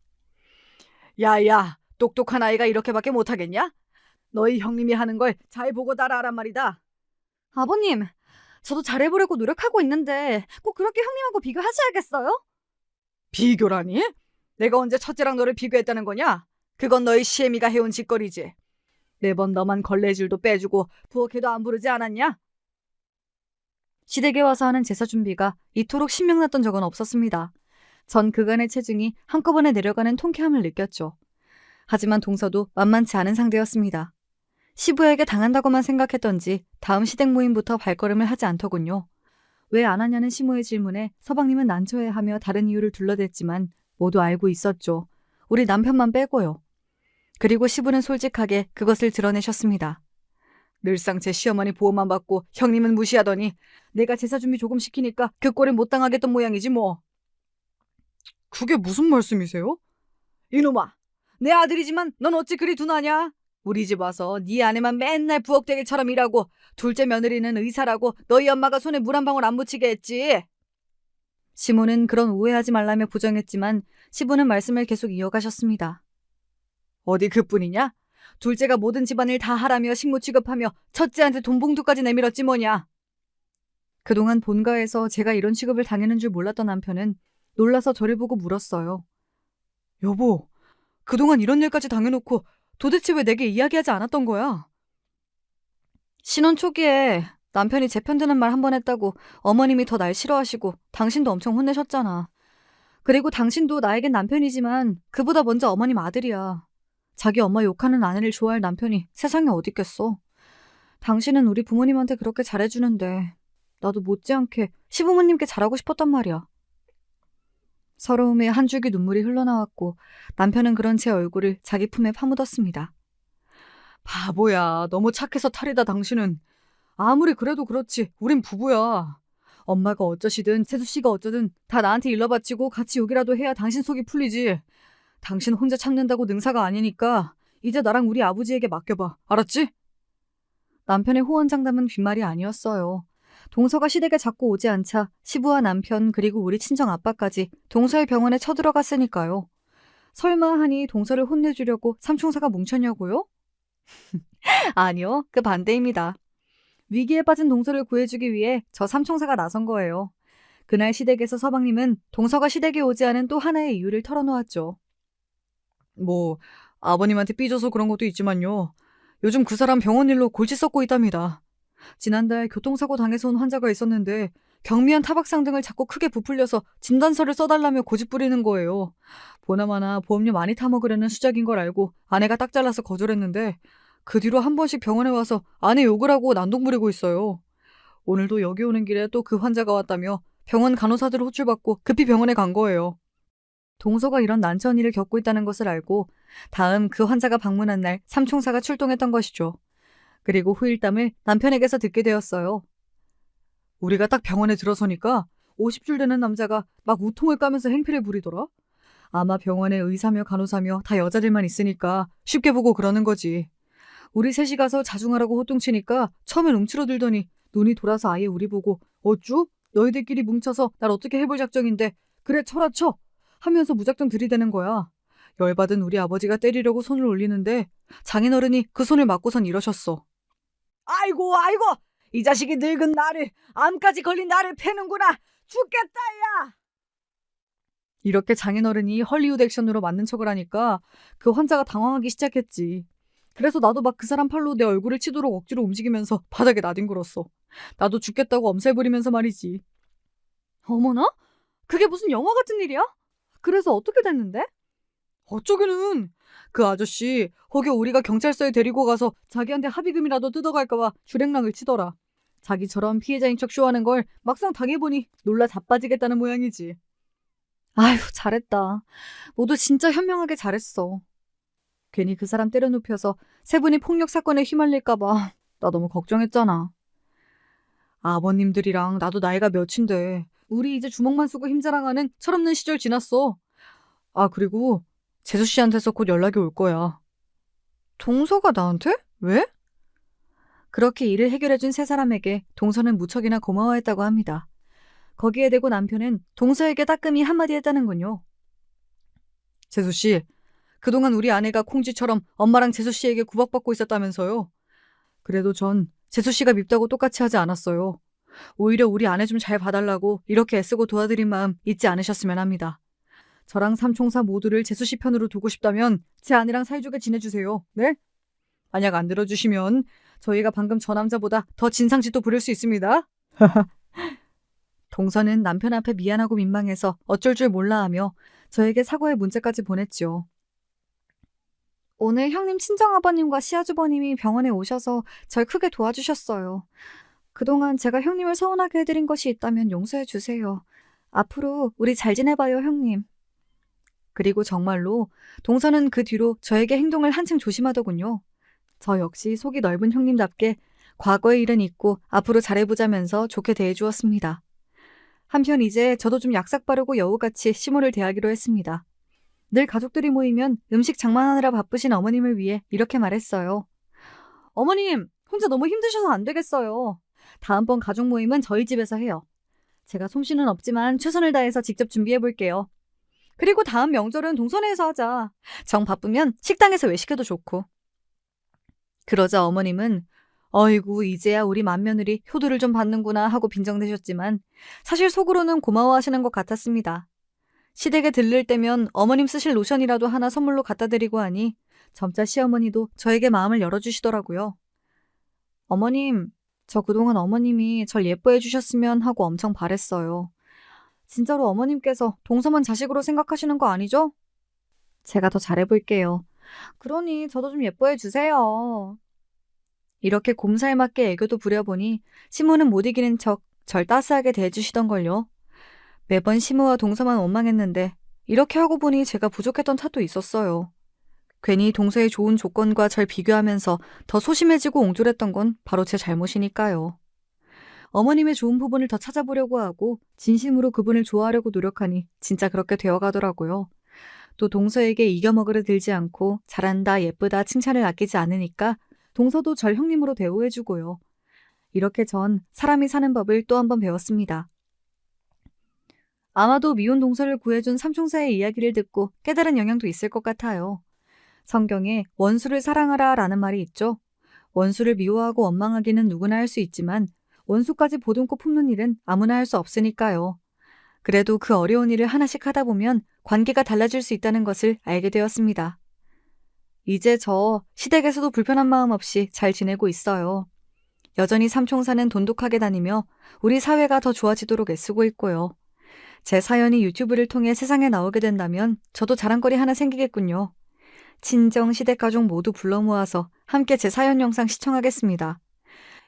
야야, 똑똑한 아이가 이렇게밖에 못하겠냐? 너희 형님이 하는 걸 잘 보고 따라하란 말이다. 아버님, 저도 잘해보려고 노력하고 있는데 꼭 그렇게 형님하고 비교하셔야겠어요? 비교라니? 내가 언제 첫째랑 너를 비교했다는 거냐? 그건 너희 시애미가 해온 짓거리지. 매번 너만 걸레질도 빼주고 부엌에도 안 부르지 않았냐? 시댁에 와서 하는 제사 준비가 이토록 신명났던 적은 없었습니다. 전 그간의 체중이 한꺼번에 내려가는 통쾌함을 느꼈죠. 하지만 동서도 만만치 않은 상대였습니다. 시부에게 당한다고만 생각했던지 다음 시댁 모임부터 발걸음을 하지 않더군요. 왜 안 하냐는 시모의 질문에 서방님은 난처해하며 다른 이유를 둘러댔지만 모두 알고 있었죠. 우리 남편만 빼고요. 그리고 시부는 솔직하게 그것을 드러내셨습니다. 늘상 제 시어머니 보호만 받고 형님은 무시하더니 내가 제사 준비 조금 시키니까 그 꼴을 못 당하겠던 모양이지 뭐. 그게 무슨 말씀이세요? 이놈아, 내 아들이지만 넌 어찌 그리 둔하냐? 우리 집 와서 네 아내만 맨날 부엌대기처럼 일하고 둘째 며느리는 의사라고 너희 엄마가 손에 물 한 방울 안 묻히게 했지. 시모는 그런 오해하지 말라며 부정했지만 시부는 말씀을 계속 이어가셨습니다. 어디 그뿐이냐? 둘째가 모든 집안일 다 하라며 식모 취급하며 첫째한테 돈 봉투까지 내밀었지 뭐냐. 그동안 본가에서 제가 이런 취급을 당하는 줄 몰랐던 남편은 놀라서 저를 보고 물었어요. 여보, 그동안 이런 일까지 당해놓고 도대체 왜 내게 이야기하지 않았던 거야? 신혼 초기에 남편이 제 편드는 말 한 번 했다고 어머님이 더 날 싫어하시고 당신도 엄청 혼내셨잖아. 그리고 당신도 나에겐 남편이지만 그보다 먼저 어머님 아들이야. 자기 엄마 욕하는 아내를 좋아할 남편이 세상에 어딨겠어. 당신은 우리 부모님한테 그렇게 잘해주는데 나도 못지않게 시부모님께 잘하고 싶었단 말이야. 서러움에 한 줄기 눈물이 흘러나왔고 남편은 그런 제 얼굴을 자기 품에 파묻었습니다. 바보야, 너무 착해서 탈이다 당신은. 아무리 그래도 그렇지 우린 부부야. 엄마가 어쩌시든 세수씨가 어쩌든 다 나한테 일러바치고 같이 욕이라도 해야 당신 속이 풀리지. 당신 혼자 참는다고 능사가 아니니까 이제 나랑 우리 아버지에게 맡겨봐. 알았지? 남편의 호언장담은 빈말이 아니었어요. 동서가 시댁에 자꾸 오지 않자 시부와 남편 그리고 우리 친정 아빠까지 동서의 병원에 쳐들어갔으니까요. 설마 하니 동서를 혼내주려고 삼총사가 뭉쳤냐고요? 아니요, 그 반대입니다. 위기에 빠진 동서를 구해주기 위해 저 삼총사가 나선 거예요. 그날 시댁에서 서방님은 동서가 시댁에 오지 않은 또 하나의 이유를 털어놓았죠. 뭐 아버님한테 삐져서 그런 것도 있지만요. 요즘 그 사람 병원 일로 골치 썩고 있답니다. 지난달 교통사고 당해서 온 환자가 있었는데 경미한 타박상 등을 자꾸 크게 부풀려서 진단서를 써달라며 고집 부리는 거예요. 보나마나 보험료 많이 타먹으려는 수작인 걸 알고 아내가 딱 잘라서 거절했는데 그 뒤로 한 번씩 병원에 와서 아내 욕을 하고 난동 부리고 있어요. 오늘도 여기 오는 길에 또 그 환자가 왔다며 병원 간호사들 호출받고 급히 병원에 간 거예요. 동서가 이런 난처한 일을 겪고 있다는 것을 알고 다음 그 환자가 방문한 날 삼총사가 출동했던 것이죠. 그리고 후일담을 남편에게서 듣게 되었어요. 우리가 딱 병원에 들어서니까 50줄 되는 남자가 막 우통을 까면서 행패를 부리더라. 아마 병원에 의사며 간호사며 다 여자들만 있으니까 쉽게 보고 그러는 거지. 우리 셋이 가서 자중하라고 호통치니까 처음엔 움츠러들더니 눈이 돌아서 아예 우리 보고 어쭈? 너희들끼리 뭉쳐서 날 어떻게 해볼 작정인데 그래 쳐라 쳐! 하면서 무작정 들이대는 거야. 열받은 우리 아버지가 때리려고 손을 올리는데 장인어른이 그 손을 맞고선 이러셨어. 아이고 아이고! 이 자식이 늙은 나를, 암까지 걸린 나를 패는구나. 죽겠다 야. 이렇게 장인어른이 헐리우드 액션으로 맞는 척을 하니까 그 환자가 당황하기 시작했지. 그래서 나도 막 그 사람 팔로 내 얼굴을 치도록 억지로 움직이면서 바닥에 나뒹굴었어. 나도 죽겠다고 엄살 부리면서 말이지. 어머나? 그게 무슨 영화 같은 일이야? 그래서 어떻게 됐는데? 어쩌기는 그 아저씨 혹여 우리가 경찰서에 데리고 가서 자기한테 합의금이라도 뜯어갈까봐 주랭랑을 치더라. 자기처럼 피해자인 척 쇼하는 걸 막상 당해보니 놀라 자빠지겠다는 모양이지. 아휴, 잘했다. 모두 진짜 현명하게 잘했어. 괜히 그 사람 때려눕혀서 세 분이 폭력 사건에 휘말릴까봐 나 너무 걱정했잖아. 아버님들이랑 나도 나이가 몇인데 우리 이제 주먹만 쓰고 힘자랑하는 철없는 시절 지났어. 아, 그리고 재수 씨한테서 곧 연락이 올 거야. 동서가 나한테? 왜? 그렇게 일을 해결해준 세 사람에게 동서는 무척이나 고마워했다고 합니다. 거기에 대고 남편은 동서에게 따끔히 한마디 했다는군요. 재수 씨, 그동안 우리 아내가 콩쥐처럼 엄마랑 재수 씨에게 구박받고 있었다면서요. 그래도 전 재수 씨가 밉다고 똑같이 하지 않았어요. 오히려 우리 아내 좀 잘 봐달라고 이렇게 애쓰고 도와드린 마음 잊지 않으셨으면 합니다. 저랑 삼총사 모두를 재수 씨 편으로 두고 싶다면 제 아내랑 사이좋게 지내주세요. 네? 만약 안 들어주시면 저희가 방금 저 남자보다 더 진상짓도 부릴 수 있습니다. 동서는 남편 앞에 미안하고 민망해서 어쩔 줄 몰라 하며 저에게 사과의 문자까지 보냈죠. 오늘 형님 친정아버님과 시아주버님이 병원에 오셔서 절 크게 도와주셨어요. 그동안 제가 형님을 서운하게 해드린 것이 있다면 용서해 주세요. 앞으로 우리 잘 지내봐요, 형님. 그리고 정말로 동서는 그 뒤로 저에게 행동을 한층 조심하더군요. 저 역시 속이 넓은 형님답게 과거의 일은 잊고 앞으로 잘해보자면서 좋게 대해주었습니다. 한편 이제 저도 좀 약삭 빠르고 여우같이 시모를 대하기로 했습니다. 늘 가족들이 모이면 음식 장만하느라 바쁘신 어머님을 위해 이렇게 말했어요. 어머님, 혼자 너무 힘드셔서 안 되겠어요. 다음번 가족 모임은 저희 집에서 해요. 제가 솜씨는 없지만 최선을 다해서 직접 준비해볼게요. 그리고 다음 명절은 동선회에서 하자. 정 바쁘면 식당에서 외식해도 좋고. 그러자 어머님은 어이구 이제야 우리 맏며느리 효도를 좀 받는구나 하고 빈정대셨지만 사실 속으로는 고마워하시는 것 같았습니다. 시댁에 들를 때면 어머님 쓰실 로션이라도 하나 선물로 갖다 드리고 하니 점자 시어머니도 저에게 마음을 열어주시더라고요. 어머님, 저 그동안 어머님이 절 예뻐해 주셨으면 하고 엄청 바랬어요. 진짜로 어머님께서 동서만 자식으로 생각하시는 거 아니죠? 제가 더 잘해볼게요. 그러니 저도 좀 예뻐해 주세요. 이렇게 곰살맞게 애교도 부려보니 시모는 못 이기는 척 절 따스하게 대해주시던걸요. 매번 시모와 동서만 원망했는데 이렇게 하고 보니 제가 부족했던 탓도 있었어요. 괜히 동서의 좋은 조건과 절 비교하면서 더 소심해지고 옹졸했던 건 바로 제 잘못이니까요. 어머님의 좋은 부분을 더 찾아보려고 하고 진심으로 그분을 좋아하려고 노력하니 진짜 그렇게 되어가더라고요. 또 동서에게 이겨먹으려 들지 않고 잘한다, 예쁘다 칭찬을 아끼지 않으니까 동서도 절 형님으로 대우해주고요. 이렇게 전 사람이 사는 법을 또 한 번 배웠습니다. 아마도 미운 동서를 구해준 삼총사의 이야기를 듣고 깨달은 영향도 있을 것 같아요. 성경에 원수를 사랑하라 라는 말이 있죠. 원수를 미워하고 원망하기는 누구나 할 수 있지만 원수까지 보듬고 품는 일은 아무나 할 수 없으니까요. 그래도 그 어려운 일을 하나씩 하다 보면 관계가 달라질 수 있다는 것을 알게 되었습니다. 이제 저 시댁에서도 불편한 마음 없이 잘 지내고 있어요. 여전히 삼총사는 돈독하게 다니며 우리 사회가 더 좋아지도록 애쓰고 있고요. 제 사연이 유튜브를 통해 세상에 나오게 된다면 저도 자랑거리 하나 생기겠군요. 친정, 시댁 가족 모두 불러 모아서 함께 제 사연 영상 시청하겠습니다.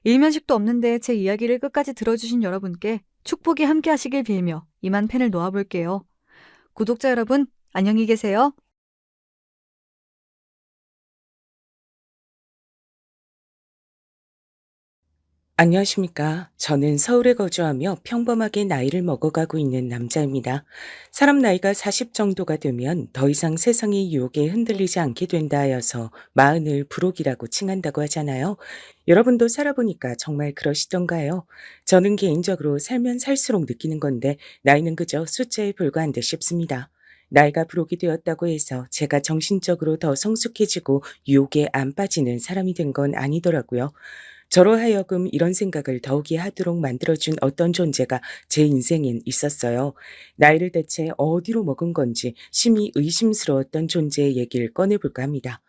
일면식도 없는데 제 이야기를 끝까지 들어주신 여러분께 축복이 함께 하시길 빌며 이만 펜을 놓아볼게요. 구독자 여러분, 안녕히 계세요. 안녕하십니까. 저는 서울에 거주하며 평범하게 나이를 먹어가고 있는 남자입니다. 사람 나이가 40 정도가 되면 더 이상 세상의 유혹에 흔들리지 않게 된다 하여서 마흔을 불혹이라고 칭한다고 하잖아요. 여러분도 살아보니까 정말 그러시던가요? 저는 개인적으로 살면 살수록 느끼는 건데 나이는 그저 숫자에 불과한 듯 싶습니다. 나이가 불혹이 되었다고 해서 제가 정신적으로 더 성숙해지고 유혹에 안 빠지는 사람이 된 건 아니더라고요. 저로 하여금 이런 생각을 더욱이 하도록 만들어준 어떤 존재가 제 인생엔 있었어요. 나이를 대체 어디로 먹은 건지 심히 의심스러웠던 존재의 얘기를 꺼내볼까 합니다.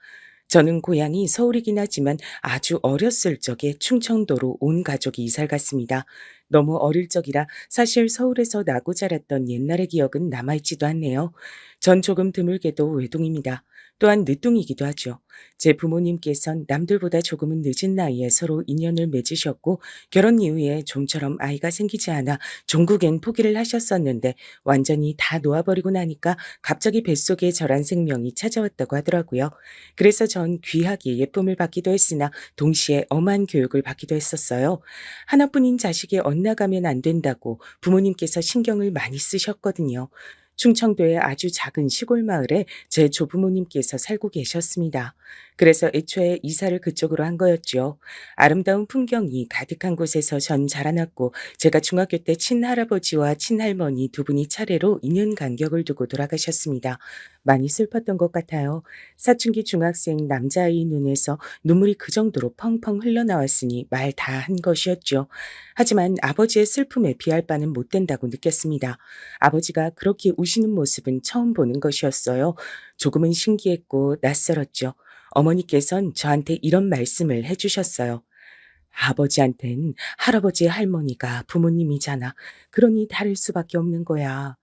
저는 고향이 서울이긴 하지만 아주 어렸을 적에 충청도로 온 가족이 이사를 갔습니다. 너무 어릴 적이라 사실 서울에서 나고 자랐던 옛날의 기억은 남아있지도 않네요. 전 조금 드물게도 외동입니다. 또한 늦둥이기도 하죠. 제 부모님께선 남들보다 조금은 늦은 나이에 서로 인연을 맺으셨고 결혼 이후에 좀처럼 아이가 생기지 않아 종국엔 포기를 하셨었는데 완전히 다 놓아버리고 나니까 갑자기 뱃속에 저란 생명이 찾아왔다고 하더라고요. 그래서 전 귀하게 예쁨을 받기도 했으나 동시에 엄한 교육을 받기도 했었어요. 하나뿐인 자식의 나가면 안 된다고 부모님께서 신경을 많이 쓰셨거든요. 충청도의 아주 작은 시골 마을에 제 조부모님께서 살고 계셨습니다. 그래서 애초에 이사를 그쪽으로 한 거였죠. 아름다운 풍경이 가득한 곳에서 전 자라났고 제가 중학교 때 친할아버지와 친할머니 두 분이 차례로 2년 간격을 두고 돌아가셨습니다. 많이 슬펐던 것 같아요. 사춘기 중학생 남자아이 눈에서 눈물이 그 정도로 펑펑 흘러나왔으니 말 다 한 것이었죠. 하지만 아버지의 슬픔에 비할 바는 못 된다고 느꼈습니다. 아버지가 그렇게 우시는 모습은 처음 보는 것이었어요. 조금은 신기했고 낯설었죠. 어머니께선 저한테 이런 말씀을 해주셨어요. 아버지한텐 할아버지 할머니가 부모님이잖아. 그러니 다를 수밖에 없는 거야.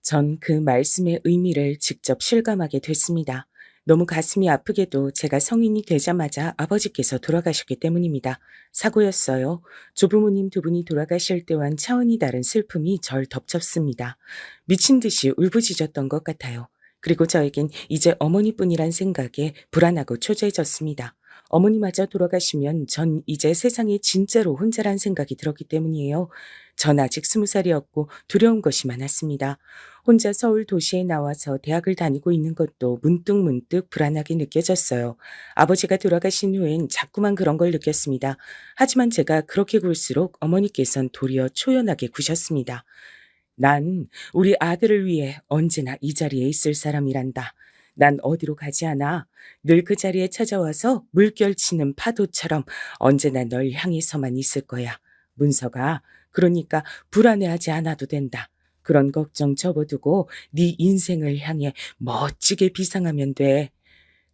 전 그 말씀의 의미를 직접 실감하게 됐습니다. 너무 가슴이 아프게도 제가 성인이 되자마자 아버지께서 돌아가셨기 때문입니다. 사고였어요. 조부모님 두 분이 돌아가실 때와는 차원이 다른 슬픔이 절 덮쳤습니다. 미친 듯이 울부짖었던 것 같아요. 그리고 저에겐 이제 어머니뿐이란 생각에 불안하고 초조해졌습니다. 어머니마저 돌아가시면 전 이제 세상에 진짜로 혼자란 생각이 들었기 때문이에요. 전 아직 20살이었고 두려운 것이 많았습니다. 혼자 서울 도시에 나와서 대학을 다니고 있는 것도 문득문득 불안하게 느껴졌어요. 아버지가 돌아가신 후엔 자꾸만 그런 걸 느꼈습니다. 하지만 제가 그렇게 굴수록 어머니께선 도리어 초연하게 구셨습니다. 난 우리 아들을 위해 언제나 이 자리에 있을 사람이란다. 난 어디로 가지 않아. 늘 그 자리에 찾아와서 물결치는 파도처럼 언제나 널 향해서만 있을 거야. 문서가, 그러니까 불안해하지 않아도 된다. 그런 걱정 접어두고 네 인생을 향해 멋지게 비상하면 돼.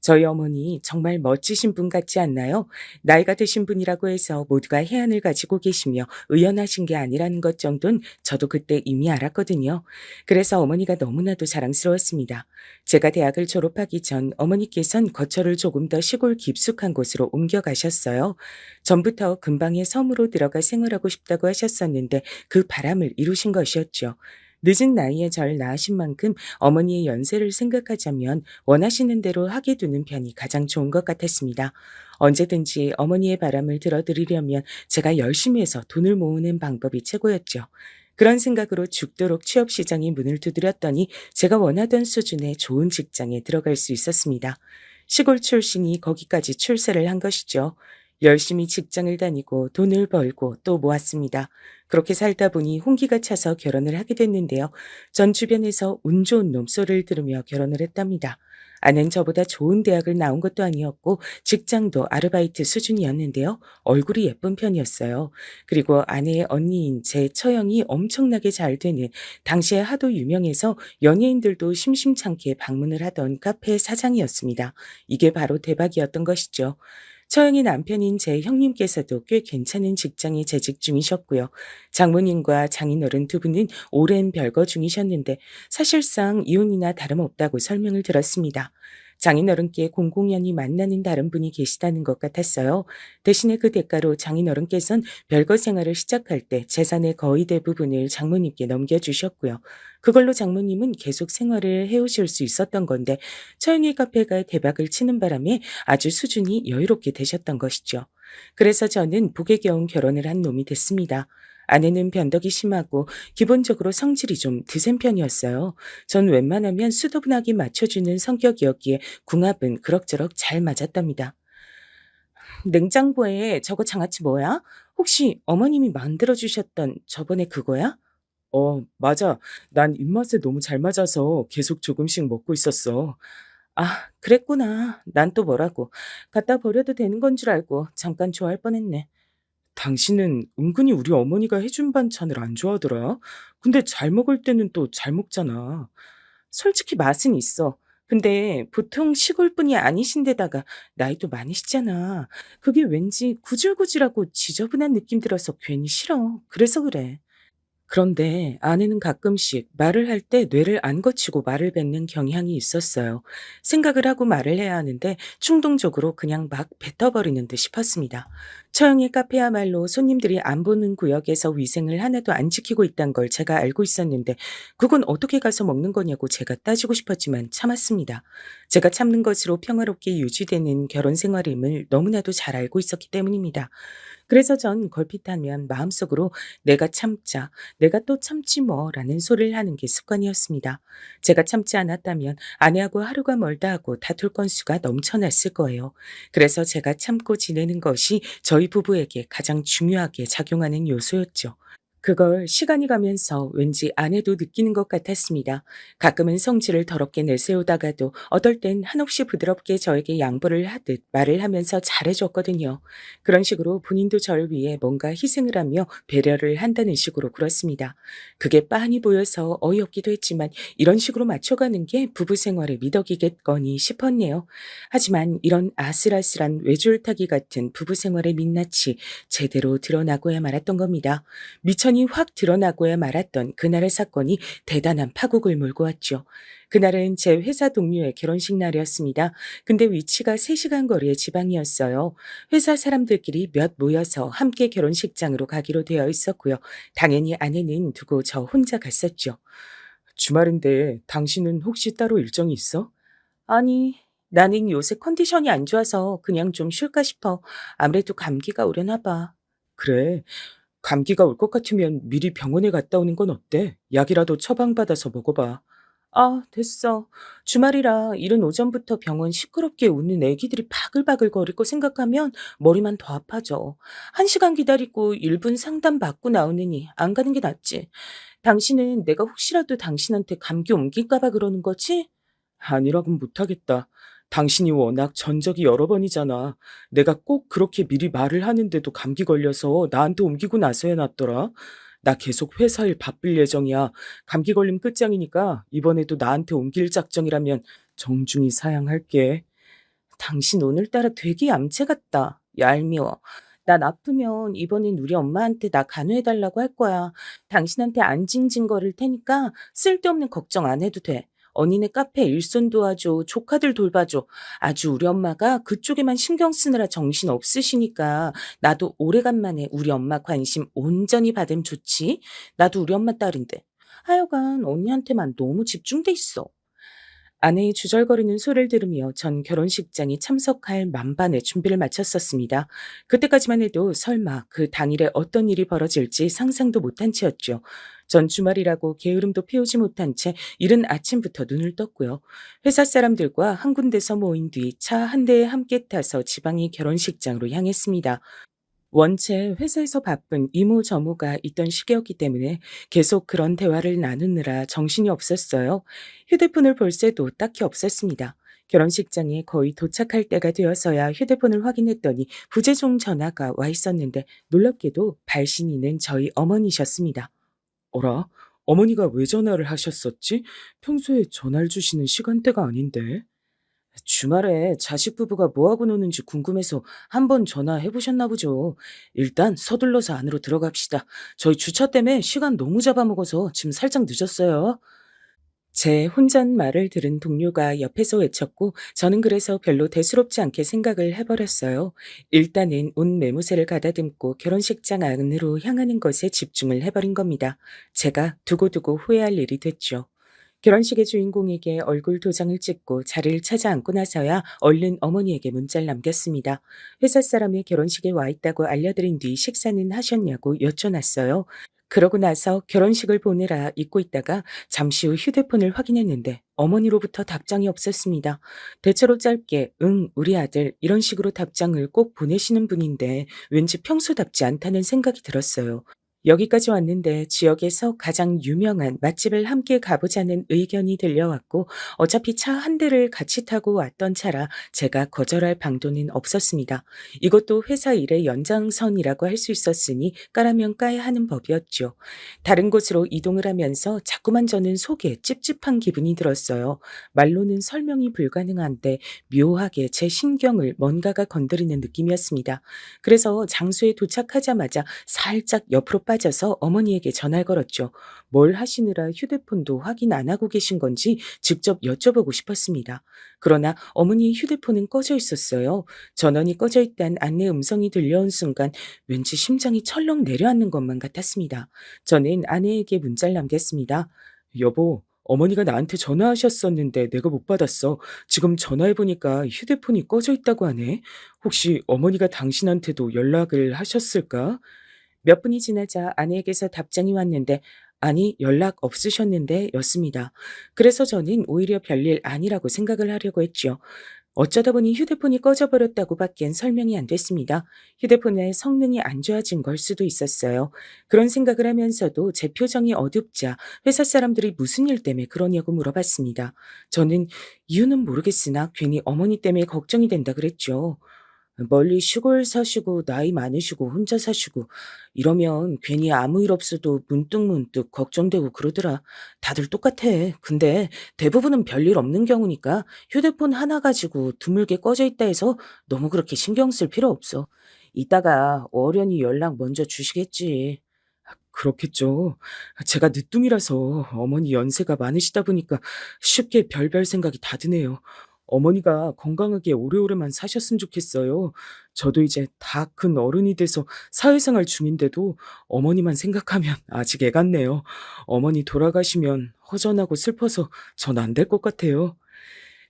저희 어머니 정말 멋지신 분 같지 않나요? 나이가 드신 분이라고 해서 모두가 해안을 가지고 계시며 의연하신 게 아니라는 것 정도는 저도 그때 이미 알았거든요. 그래서 어머니가 너무나도 자랑스러웠습니다. 제가 대학을 졸업하기 전 어머니께선 거처를 조금 더 시골 깊숙한 곳으로 옮겨가셨어요. 전부터 근방의 섬으로 들어가 생활하고 싶다고 하셨었는데 그 바람을 이루신 것이었죠. 늦은 나이에 절 낳으신 만큼 어머니의 연세를 생각하자면 원하시는 대로 하게 두는 편이 가장 좋은 것 같았습니다. 언제든지 어머니의 바람을 들어드리려면 제가 열심히 해서 돈을 모으는 방법이 최고였죠. 그런 생각으로 죽도록 취업시장에 문을 두드렸더니 제가 원하던 수준의 좋은 직장에 들어갈 수 있었습니다. 시골 출신이 거기까지 출세를 한 것이죠. 열심히 직장을 다니고 돈을 벌고 또 모았습니다. 그렇게 살다 보니 홍기가 차서 결혼을 하게 됐는데요. 전 주변에서 운 좋은 놈 소리를 들으며 결혼을 했답니다. 아는 저보다 좋은 대학을 나온 것도 아니었고 직장도 아르바이트 수준이었는데요. 얼굴이 예쁜 편이었어요. 그리고 아내의 언니인 제 처형이 엄청나게 잘 되는 당시에 하도 유명해서 연예인들도 심심찮게 방문을 하던 카페 사장이었습니다. 이게 바로 대박이었던 것이죠. 처형의 남편인 제 형님께서도 꽤 괜찮은 직장에 재직 중이셨고요. 장모님과 장인어른 두 분은 오랜 별거 중이셨는데 사실상 이혼이나 다름없다고 설명을 들었습니다. 장인어른께 공공연히 만나는 다른 분이 계시다는 것 같았어요. 대신에 그 대가로 장인어른께선 별거 생활을 시작할 때 재산의 거의 대부분을 장모님께 넘겨주셨고요. 그걸로 장모님은 계속 생활을 해오실 수 있었던 건데 처형의 카페가 대박을 치는 바람에 아주 수준이 여유롭게 되셨던 것이죠. 그래서 저는 복에 겨운 결혼을 한 놈이 됐습니다. 아내는 변덕이 심하고 기본적으로 성질이 좀 드센 편이었어요. 전 웬만하면 수도분하게 맞춰주는 성격이었기에 궁합은 그럭저럭 잘 맞았답니다. 냉장고에 저거 장아찌 뭐야? 혹시 어머님이 만들어주셨던 저번에 그거야? 맞아. 난 입맛에 너무 잘 맞아서 계속 조금씩 먹고 있었어. 아, 그랬구나. 난 또 뭐라고. 갖다 버려도 되는 건 줄 알고 잠깐 좋아할 뻔했네. 당신은 은근히 우리 어머니가 해준 반찬을 안 좋아하더라. 근데 잘 먹을 때는 또 잘 먹잖아. 솔직히 맛은 있어. 근데 보통 시골분이 아니신데다가 나이도 많으시잖아. 그게 왠지 구질구질하고 지저분한 느낌 들어서 괜히 싫어. 그래서 그래. 그런데 아내는 가끔씩 말을 할 때 뇌를 안 거치고 말을 뱉는 경향이 있었어요. 생각을 하고 말을 해야 하는데 충동적으로 그냥 막 뱉어버리는 듯 싶었습니다. 처형의 카페야말로 손님들이 안 보는 구역에서 위생을 하나도 안 지키고 있다는 걸 제가 알고 있었는데 그건 어떻게 가서 먹는 거냐고 제가 따지고 싶었지만 참았습니다. 제가 참는 것으로 평화롭게 유지되는 결혼 생활임을 너무나도 잘 알고 있었기 때문입니다. 그래서 전 걸핏하면 마음속으로 내가 참자, 내가 또 참지 뭐라는 소리를 하는 게 습관이었습니다. 제가 참지 않았다면 아내하고 하루가 멀다 하고 다툴 건수가 넘쳐났을 거예요. 그래서 제가 참고 지내는 것이 저희 부부에게 가장 중요하게 작용하는 요소였죠. 그걸 시간이 가면서 왠지 아내도 느끼는 것 같았습니다. 가끔은 성질을 더럽게 내세우다가도 어떨 땐 한없이 부드럽게 저에게 양보를 하듯 말을 하면서 잘해줬거든요. 그런 식으로 본인도 저를 위해 뭔가 희생을 하며 배려를 한다는 식으로 굴었습니다. 그게 빤히 보여서 어이없기도 했지만 이런 식으로 맞춰가는 게 부부 생활의 미덕이겠거니 싶었네요. 하지만 이런 아슬아슬한 외줄타기 같은 부부 생활의 민낯이 제대로 드러나고야 말았던 겁니다. 미천이 확 드러나고야 말았던 그날의 사건이 대단한 파국을 몰고 왔죠. 그날은 제 회사 동료의 결혼식 날이었습니다. 근데 위치가 3시간 거리의 지방이었어요. 회사 사람들끼리 몇 모여서 함께 결혼식장으로 가기로 되어 있었고요. 당연히 아내는 두고 저 혼자 갔었죠. 주말인데 당신은 혹시 따로 일정이 있어? 아니, 나는 요새 컨디션이 안 좋아서 그냥 좀 쉴까 싶어. 아무래도 감기가 오려나 봐. 그래. 감기가 올 것 같으면 미리 병원에 갔다 오는 건 어때? 약이라도 처방받아서 먹어봐. 아, 됐어. 주말이라 이른 오전부터 병원 시끄럽게 웃는 애기들이 바글바글 거릴 거 생각하면 머리만 더 아파져. 1시간 기다리고 1분 상담 받고 나오느니 안 가는 게 낫지. 당신은 내가 혹시라도 당신한테 감기 옮길까 봐 그러는 거지? 아니라고는 못하겠다. 당신이 워낙 전적이 여러 번이잖아. 내가 꼭 그렇게 미리 말을 하는데도 감기 걸려서 나한테 옮기고 나서야 낫더라. 나 계속 회사 일 바쁠 예정이야. 감기 걸림 끝장이니까 이번에도 나한테 옮길 작정이라면 정중히 사양할게. 당신 오늘따라 되게 얌체 같다. 얄미워. 난 아프면 이번엔 우리 엄마한테 나 간호해달라고 할 거야. 당신한테 안 징징거릴 테니까 쓸데없는 걱정 안 해도 돼. 언니네 카페 일손 도와줘. 조카들 돌봐줘. 아주 우리 엄마가 그쪽에만 신경 쓰느라 정신 없으시니까 나도 오래간만에 우리 엄마 관심 온전히 받으면 좋지. 나도 우리 엄마 딸인데. 하여간 언니한테만 너무 집중돼 있어. 아내의 주절거리는 소리를 들으며 전 결혼식장에 참석할 만반의 준비를 마쳤었습니다. 그때까지만 해도 설마 그 당일에 어떤 일이 벌어질지 상상도 못한 채였죠. 전 주말이라고 게으름도 피우지 못한 채 이른 아침부터 눈을 떴고요. 회사 사람들과 한 군데서 모인 뒤 차 한 대에 함께 타서 지방의 결혼식장으로 향했습니다. 원체 회사에서 바쁜 이모저모가 있던 시기였기 때문에 계속 그런 대화를 나누느라 정신이 없었어요. 휴대폰을 볼 새도 딱히 없었습니다. 결혼식장에 거의 도착할 때가 되어서야 휴대폰을 확인했더니 부재중 전화가 와 있었는데 놀랍게도 발신인은 저희 어머니셨습니다. 어라? 어머니가 왜 전화를 하셨었지? 평소에 전화를 주시는 시간대가 아닌데. 주말에 자식 부부가 뭐하고 노는지 궁금해서 한번 전화해 보셨나 보죠. 일단 서둘러서 안으로 들어갑시다. 저희 주차 때문에 시간 너무 잡아먹어서 지금 살짝 늦었어요. 제 혼잣말을 들은 동료가 옆에서 외쳤고 저는 그래서 별로 대수롭지 않게 생각을 해버렸어요. 일단은 온 매무새를 가다듬고 결혼식장 안으로 향하는 것에 집중을 해버린 겁니다. 제가 두고두고 후회할 일이 됐죠. 결혼식의 주인공에게 얼굴 도장을 찍고 자리를 찾아 앉고 나서야 얼른 어머니에게 문자를 남겼습니다. 회사 사람이 결혼식에 와 있다고 알려드린 뒤 식사는 하셨냐고 여쭤놨어요. 그러고 나서 결혼식을 보느라 잊고 있다가 잠시 후 휴대폰을 확인했는데 어머니로부터 답장이 없었습니다. 대체로 짧게 응, 우리 아들 이런 식으로 답장을 꼭 보내시는 분인데 왠지 평소답지 않다는 생각이 들었어요. 여기까지 왔는데 지역에서 가장 유명한 맛집을 함께 가보자는 의견이 들려왔고 어차피 차 한 대를 같이 타고 왔던 차라 제가 거절할 방도는 없었습니다. 이것도 회사 일의 연장선이라고 할 수 있었으니 까라면 까야 하는 법이었죠. 다른 곳으로 이동을 하면서 자꾸만 저는 속에 찝찝한 기분이 들었어요. 말로는 설명이 불가능한데 묘하게 제 신경을 뭔가가 건드리는 느낌이었습니다. 그래서 장소에 도착하자마자 살짝 옆으로 빠져서 어머니에게 전화를 걸었죠. 뭘 하시느라 휴대폰도 확인 안 하고 계신 건지 직접 여쭤보고 싶었습니다. 그러나 어머니의 휴대폰은 꺼져 있었어요. 전원이 꺼져 있다는 안내 음성이 들려온 순간 왠지 심장이 철렁 내려앉는 것만 같았습니다. 저는 아내에게 문자를 남겼습니다. 여보, 어머니가 나한테 전화하셨었는데 내가 못 받았어. 지금 전화해보니까 휴대폰이 꺼져 있다고 하네. 혹시 어머니가 당신한테도 연락을 하셨을까? 몇 분이 지나자 아내에게서 답장이 왔는데 아니 연락 없으셨는데 였습니다. 그래서 저는 오히려 별일 아니라고 생각을 하려고 했죠. 어쩌다 보니 휴대폰이 꺼져버렸다고 밖엔 설명이 안 됐습니다. 휴대폰의 성능이 안 좋아진 걸 수도 있었어요. 그런 생각을 하면서도 제 표정이 어둡자 회사 사람들이 무슨 일 때문에 그러냐고 물어봤습니다. 저는 이유는 모르겠으나 괜히 어머니 때문에 걱정이 된다 그랬죠. 멀리 시골 사시고 나이 많으시고 혼자 사시고 이러면 괜히 아무 일 없어도 문득문득 걱정되고 그러더라. 다들 똑같아. 근데 대부분은 별일 없는 경우니까 휴대폰 하나 가지고 드물게 꺼져 있다 해서 너무 그렇게 신경 쓸 필요 없어. 이따가 어련히 연락 먼저 주시겠지. 그렇겠죠. 제가 늦둥이라서 어머니 연세가 많으시다 보니까 쉽게 별별 생각이 다 드네요. 어머니가 건강하게 오래오래만 사셨으면 좋겠어요. 저도 이제 다 큰 어른이 돼서 사회생활 중인데도 어머니만 생각하면 아직 애 같네요. 어머니 돌아가시면 허전하고 슬퍼서 전 안 될 것 같아요.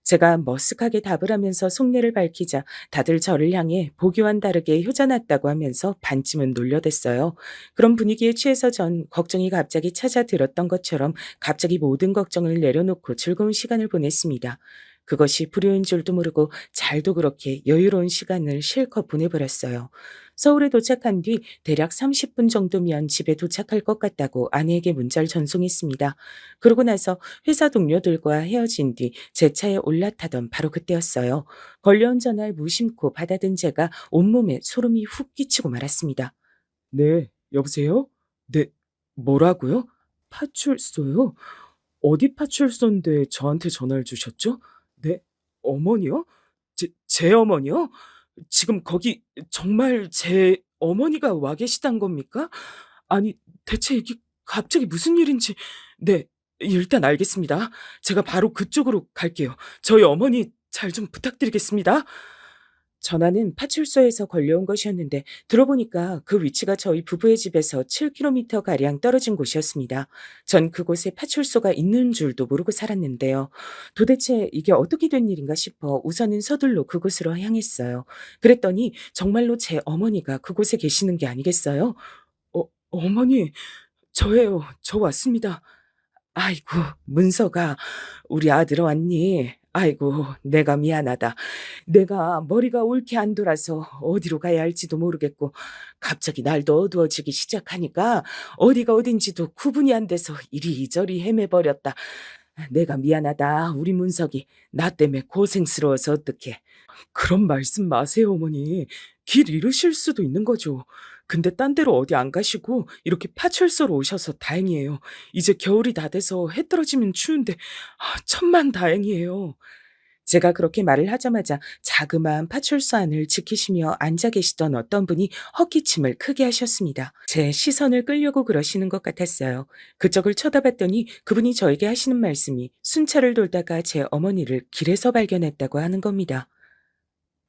제가 머쓱하게 답을 하면서 속내를 밝히자 다들 저를 향해 보기와는 다르게 효자났다고 하면서 반쯤은 놀려댔어요. 그런 분위기에 취해서 전 걱정이 갑자기 찾아들었던 것처럼 갑자기 모든 걱정을 내려놓고 즐거운 시간을 보냈습니다. 그것이 불효인 줄도 모르고 잘도 그렇게 여유로운 시간을 실컷 보내버렸어요. 서울에 도착한 뒤 대략 30분 정도면 집에 도착할 것 같다고 아내에게 문자를 전송했습니다. 그러고 나서 회사 동료들과 헤어진 뒤 제 차에 올라타던 바로 그때였어요. 걸려온 전화를 무심코 받아든 제가 온몸에 소름이 훅 끼치고 말았습니다. 네, 여보세요? 네, 뭐라고요? 파출소요? 어디 파출소인데 저한테 전화를 주셨죠? 네, 어머니요? 제 어머니요? 지금 거기 정말 제 어머니가 와 계시단 겁니까? 아니, 대체 이게 갑자기 무슨 일인지. 네, 일단 알겠습니다. 제가 바로 그쪽으로 갈게요. 저희 어머니 잘 좀 부탁드리겠습니다. 전화는 파출소에서 걸려온 것이었는데 들어보니까 그 위치가 저희 부부의 집에서 7km 가량 떨어진 곳이었습니다. 전 그곳에 파출소가 있는 줄도 모르고 살았는데요. 도대체 이게 어떻게 된 일인가 싶어 우선은 서둘러 그곳으로 향했어요. 그랬더니 정말로 제 어머니가 그곳에 계시는 게 아니겠어요? 어머니, 저예요. 저 왔습니다. 아이고, 문서가, 우리 아들 왔니? 아이고, 내가 미안하다. 내가 머리가 옳게 안 돌아서 어디로 가야 할지도 모르겠고, 갑자기 날도 어두워지기 시작하니까 어디가 어딘지도 구분이 안 돼서 이리저리 헤매버렸다. 내가 미안하다, 우리 문석이. 나 때문에 고생스러워서 어떡해. 그런 말씀 마세요, 어머니. 길 잃으실 수도 있는 거죠. 근데 딴 데로 어디 안 가시고 이렇게 파출소로 오셔서 다행이에요. 이제 겨울이 다 돼서 해 떨어지면 추운데 천만 다행이에요. 제가 그렇게 말을 하자마자 자그마한 파출소 안을 지키시며 앉아 계시던 어떤 분이 헛기침을 크게 하셨습니다. 제 시선을 끌려고 그러시는 것 같았어요. 그쪽을 쳐다봤더니 그분이 저에게 하시는 말씀이 순찰을 돌다가 제 어머니를 길에서 발견했다고 하는 겁니다.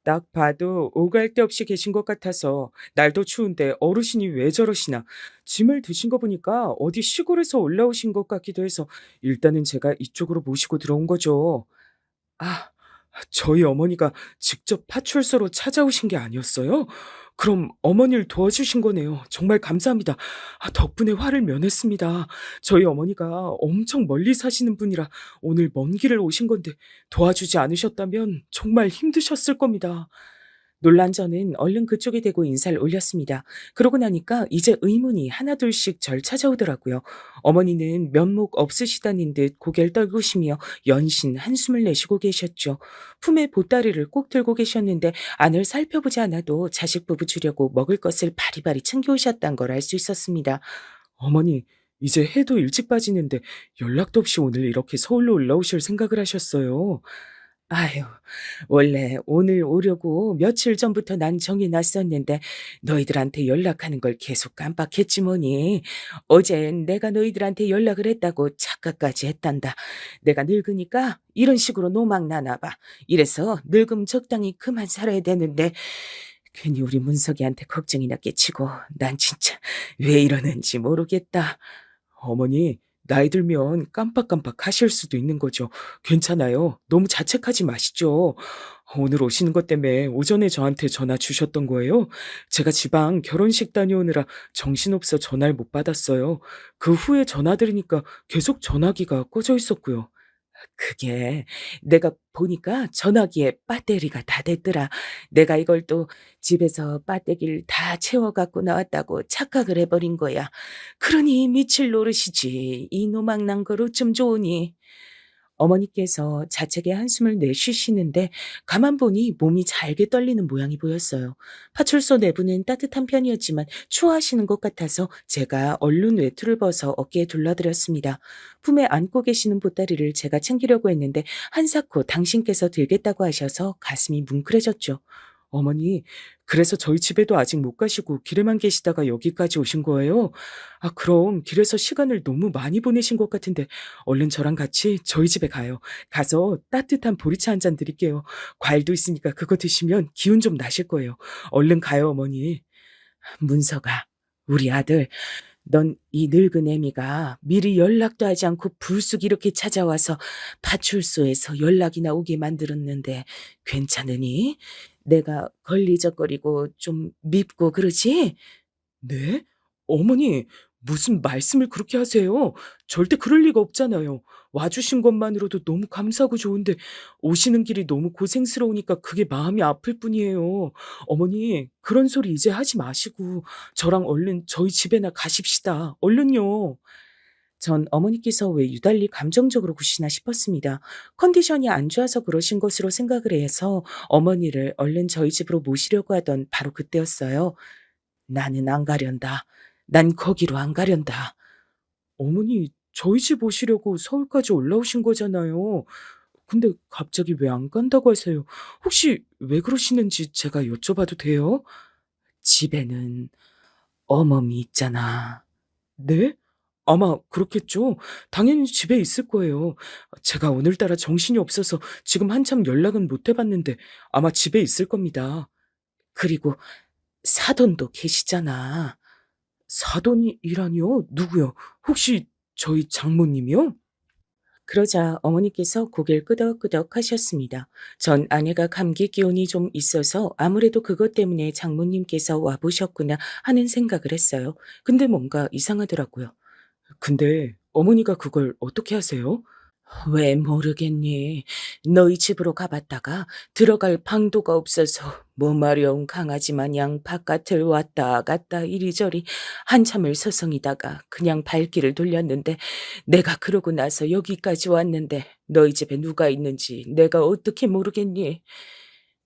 딱 봐도 오갈 데 없이 계신 것 같아서 날도 추운데 어르신이 왜 저러시나. 짐을 드신 거 보니까 어디 시골에서 올라오신 것 같기도 해서 일단은 제가 이쪽으로 모시고 들어온 거죠. 아, 저희 어머니가 직접 파출소로 찾아오신 게 아니었어요? 그럼 어머니를 도와주신 거네요. 정말 감사합니다. 덕분에 화를 면했습니다. 저희 어머니가 엄청 멀리 사시는 분이라 오늘 먼 길을 오신 건데 도와주지 않으셨다면 정말 힘드셨을 겁니다. 놀란 저는 얼른 그쪽에 대고 인사를 올렸습니다. 그러고 나니까 이제 의문이 하나둘씩 절 찾아오더라고요. 어머니는 면목 없으시다는 듯 고개를 떨구시며 연신 한숨을 내쉬고 계셨죠. 품에 보따리를 꼭 들고 계셨는데 안을 살펴보지 않아도 자식 부부 주려고 먹을 것을 바리바리 챙겨오셨단 걸 알 수 있었습니다. 어머니, 이제 해도 일찍 빠지는데 연락도 없이 오늘 이렇게 서울로 올라오실 생각을 하셨어요. 아유, 원래 오늘 오려고 며칠 전부터 난 정이 났었는데 너희들한테 연락하는 걸 계속 깜빡했지 뭐니. 어젠 내가 너희들한테 연락을 했다고 착각까지 했단다. 내가 늙으니까 이런 식으로 노망 나나 봐. 이래서 늙음 적당히 그만 살아야 되는데 괜히 우리 문석이한테 걱정이나 끼치고 난 진짜 왜 이러는지 모르겠다. 어머니, 나이 들면 깜빡깜빡 하실 수도 있는 거죠. 괜찮아요. 너무 자책하지 마시죠. 오늘 오시는 것 때문에 오전에 저한테 전화 주셨던 거예요. 제가 지방 결혼식 다녀오느라 정신없어 전화를 못 받았어요. 그 후에 전화 드리니까 계속 전화기가 꺼져 있었고요. 그게 내가 보니까 전화기에 배터리가 다 됐더라. 내가 이걸 또 집에서 배터리를 다 채워 갖고 나왔다고 착각을 해버린 거야. 그러니 미칠 노릇이지. 이 노망난 걸 어쩜 좋으니. 어머니께서 자책의 한숨을 내쉬시는데 가만 보니 몸이 잘게 떨리는 모양이 보였어요. 파출소 내부는 따뜻한 편이었지만 추워하시는 것 같아서 제가 얼른 외투를 벗어 어깨에 둘러드렸습니다. 품에 안고 계시는 보따리를 제가 챙기려고 했는데 한사코 당신께서 들겠다고 하셔서 가슴이 뭉클해졌죠. 어머니, 그래서 저희 집에도 아직 못 가시고 길에만 계시다가 여기까지 오신 거예요? 아, 그럼 길에서 시간을 너무 많이 보내신 것 같은데 얼른 저랑 같이 저희 집에 가요. 가서 따뜻한 보리차 한 잔 드릴게요. 과일도 있으니까 그거 드시면 기운 좀 나실 거예요. 얼른 가요, 어머니. 문서가, 우리 아들, 넌 이 늙은 애미가 미리 연락도 하지 않고 불쑥 이렇게 찾아와서 파출소에서 연락이나 오게 만들었는데 괜찮으니? 내가 걸리적거리고 좀 밉고 그러지? 네? 어머니, 무슨 말씀을 그렇게 하세요? 절대 그럴 리가 없잖아요. 와주신 것만으로도 너무 감사하고 좋은데 오시는 길이 너무 고생스러우니까 그게 마음이 아플 뿐이에요. 어머니, 그런 소리 이제 하지 마시고 저랑 얼른 저희 집에나 가십시다. 얼른요. 전 어머니께서 왜 유달리 감정적으로 구시나 싶었습니다. 컨디션이 안 좋아서 그러신 것으로 생각을 해서 어머니를 얼른 저희 집으로 모시려고 하던 바로 그때였어요. 나는 안 가련다. 난 거기로 안 가련다. 어머니, 저희 집 오시려고 서울까지 올라오신 거잖아요. 근데 갑자기 왜 안 간다고 하세요? 혹시 왜 그러시는지 제가 여쭤봐도 돼요? 집에는 어멈이 있잖아. 네? 아마 그렇겠죠. 당연히 집에 있을 거예요. 제가 오늘따라 정신이 없어서 지금 한참 연락은 못 해봤는데 아마 집에 있을 겁니다. 그리고 사돈도 계시잖아. 사돈이라니요? 누구요? 혹시 저희 장모님이요? 그러자 어머니께서 고개를 끄덕끄덕 하셨습니다. 전 아내가 감기 기운이 좀 있어서 아무래도 그것 때문에 장모님께서 와보셨구나 하는 생각을 했어요. 근데 뭔가 이상하더라고요. 근데 어머니가 그걸 어떻게 하세요? 왜 모르겠니? 너희 집으로 가봤다가 들어갈 방도가 없어서 몸마려운 강아지 마냥 바깥을 왔다 갔다 이리저리 한참을 서성이다가 그냥 발길을 돌렸는데 내가 그러고 나서 여기까지 왔는데 너희 집에 누가 있는지 내가 어떻게 모르겠니?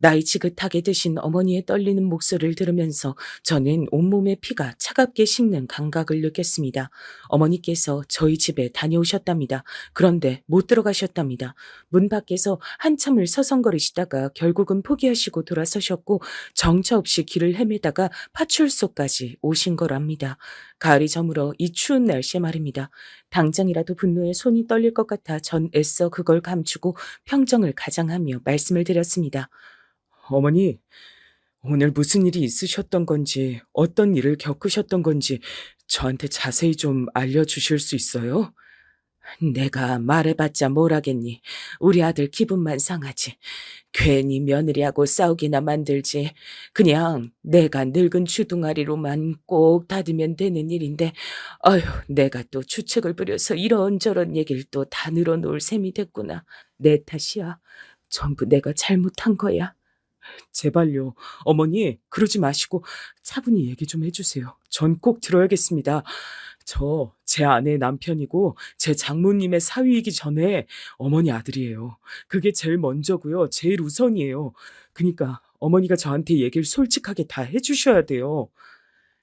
나이 지긋하게 드신 어머니의 떨리는 목소리를 들으면서 저는 온몸의 피가 차갑게 식는 감각을 느꼈습니다. 어머니께서 저희 집에 다녀오셨답니다. 그런데 못 들어가셨답니다. 문 밖에서 한참을 서성거리시다가 결국은 포기하시고 돌아서셨고 정처 없이 길을 헤매다가 파출소까지 오신 거랍니다. 가을이 저물어 이 추운 날씨에 말입니다. 당장이라도 분노에 손이 떨릴 것 같아 전 애써 그걸 감추고 평정을 가장하며 말씀을 드렸습니다. 어머니, 오늘 무슨 일이 있으셨던 건지, 어떤 일을 겪으셨던 건지 저한테 자세히 좀 알려주실 수 있어요? 내가 말해봤자 뭘 하겠니? 우리 아들 기분만 상하지. 괜히 며느리하고 싸우기나 만들지. 그냥 내가 늙은 주둥아리로만 꼭 닫으면 되는 일인데, 아휴, 내가 또 주책을 부려서 이런저런 얘기를 또 다 늘어놓을 셈이 됐구나. 내 탓이야. 전부 내가 잘못한 거야. 제발요. 어머니, 그러지 마시고 차분히 얘기 좀 해주세요. 전 꼭 들어야겠습니다. 제 아내의 남편이고 제 장모님의 사위이기 전에 어머니 아들이에요. 그게 제일 먼저고요. 제일 우선이에요. 그러니까 어머니가 저한테 얘기를 솔직하게 다 해주셔야 돼요.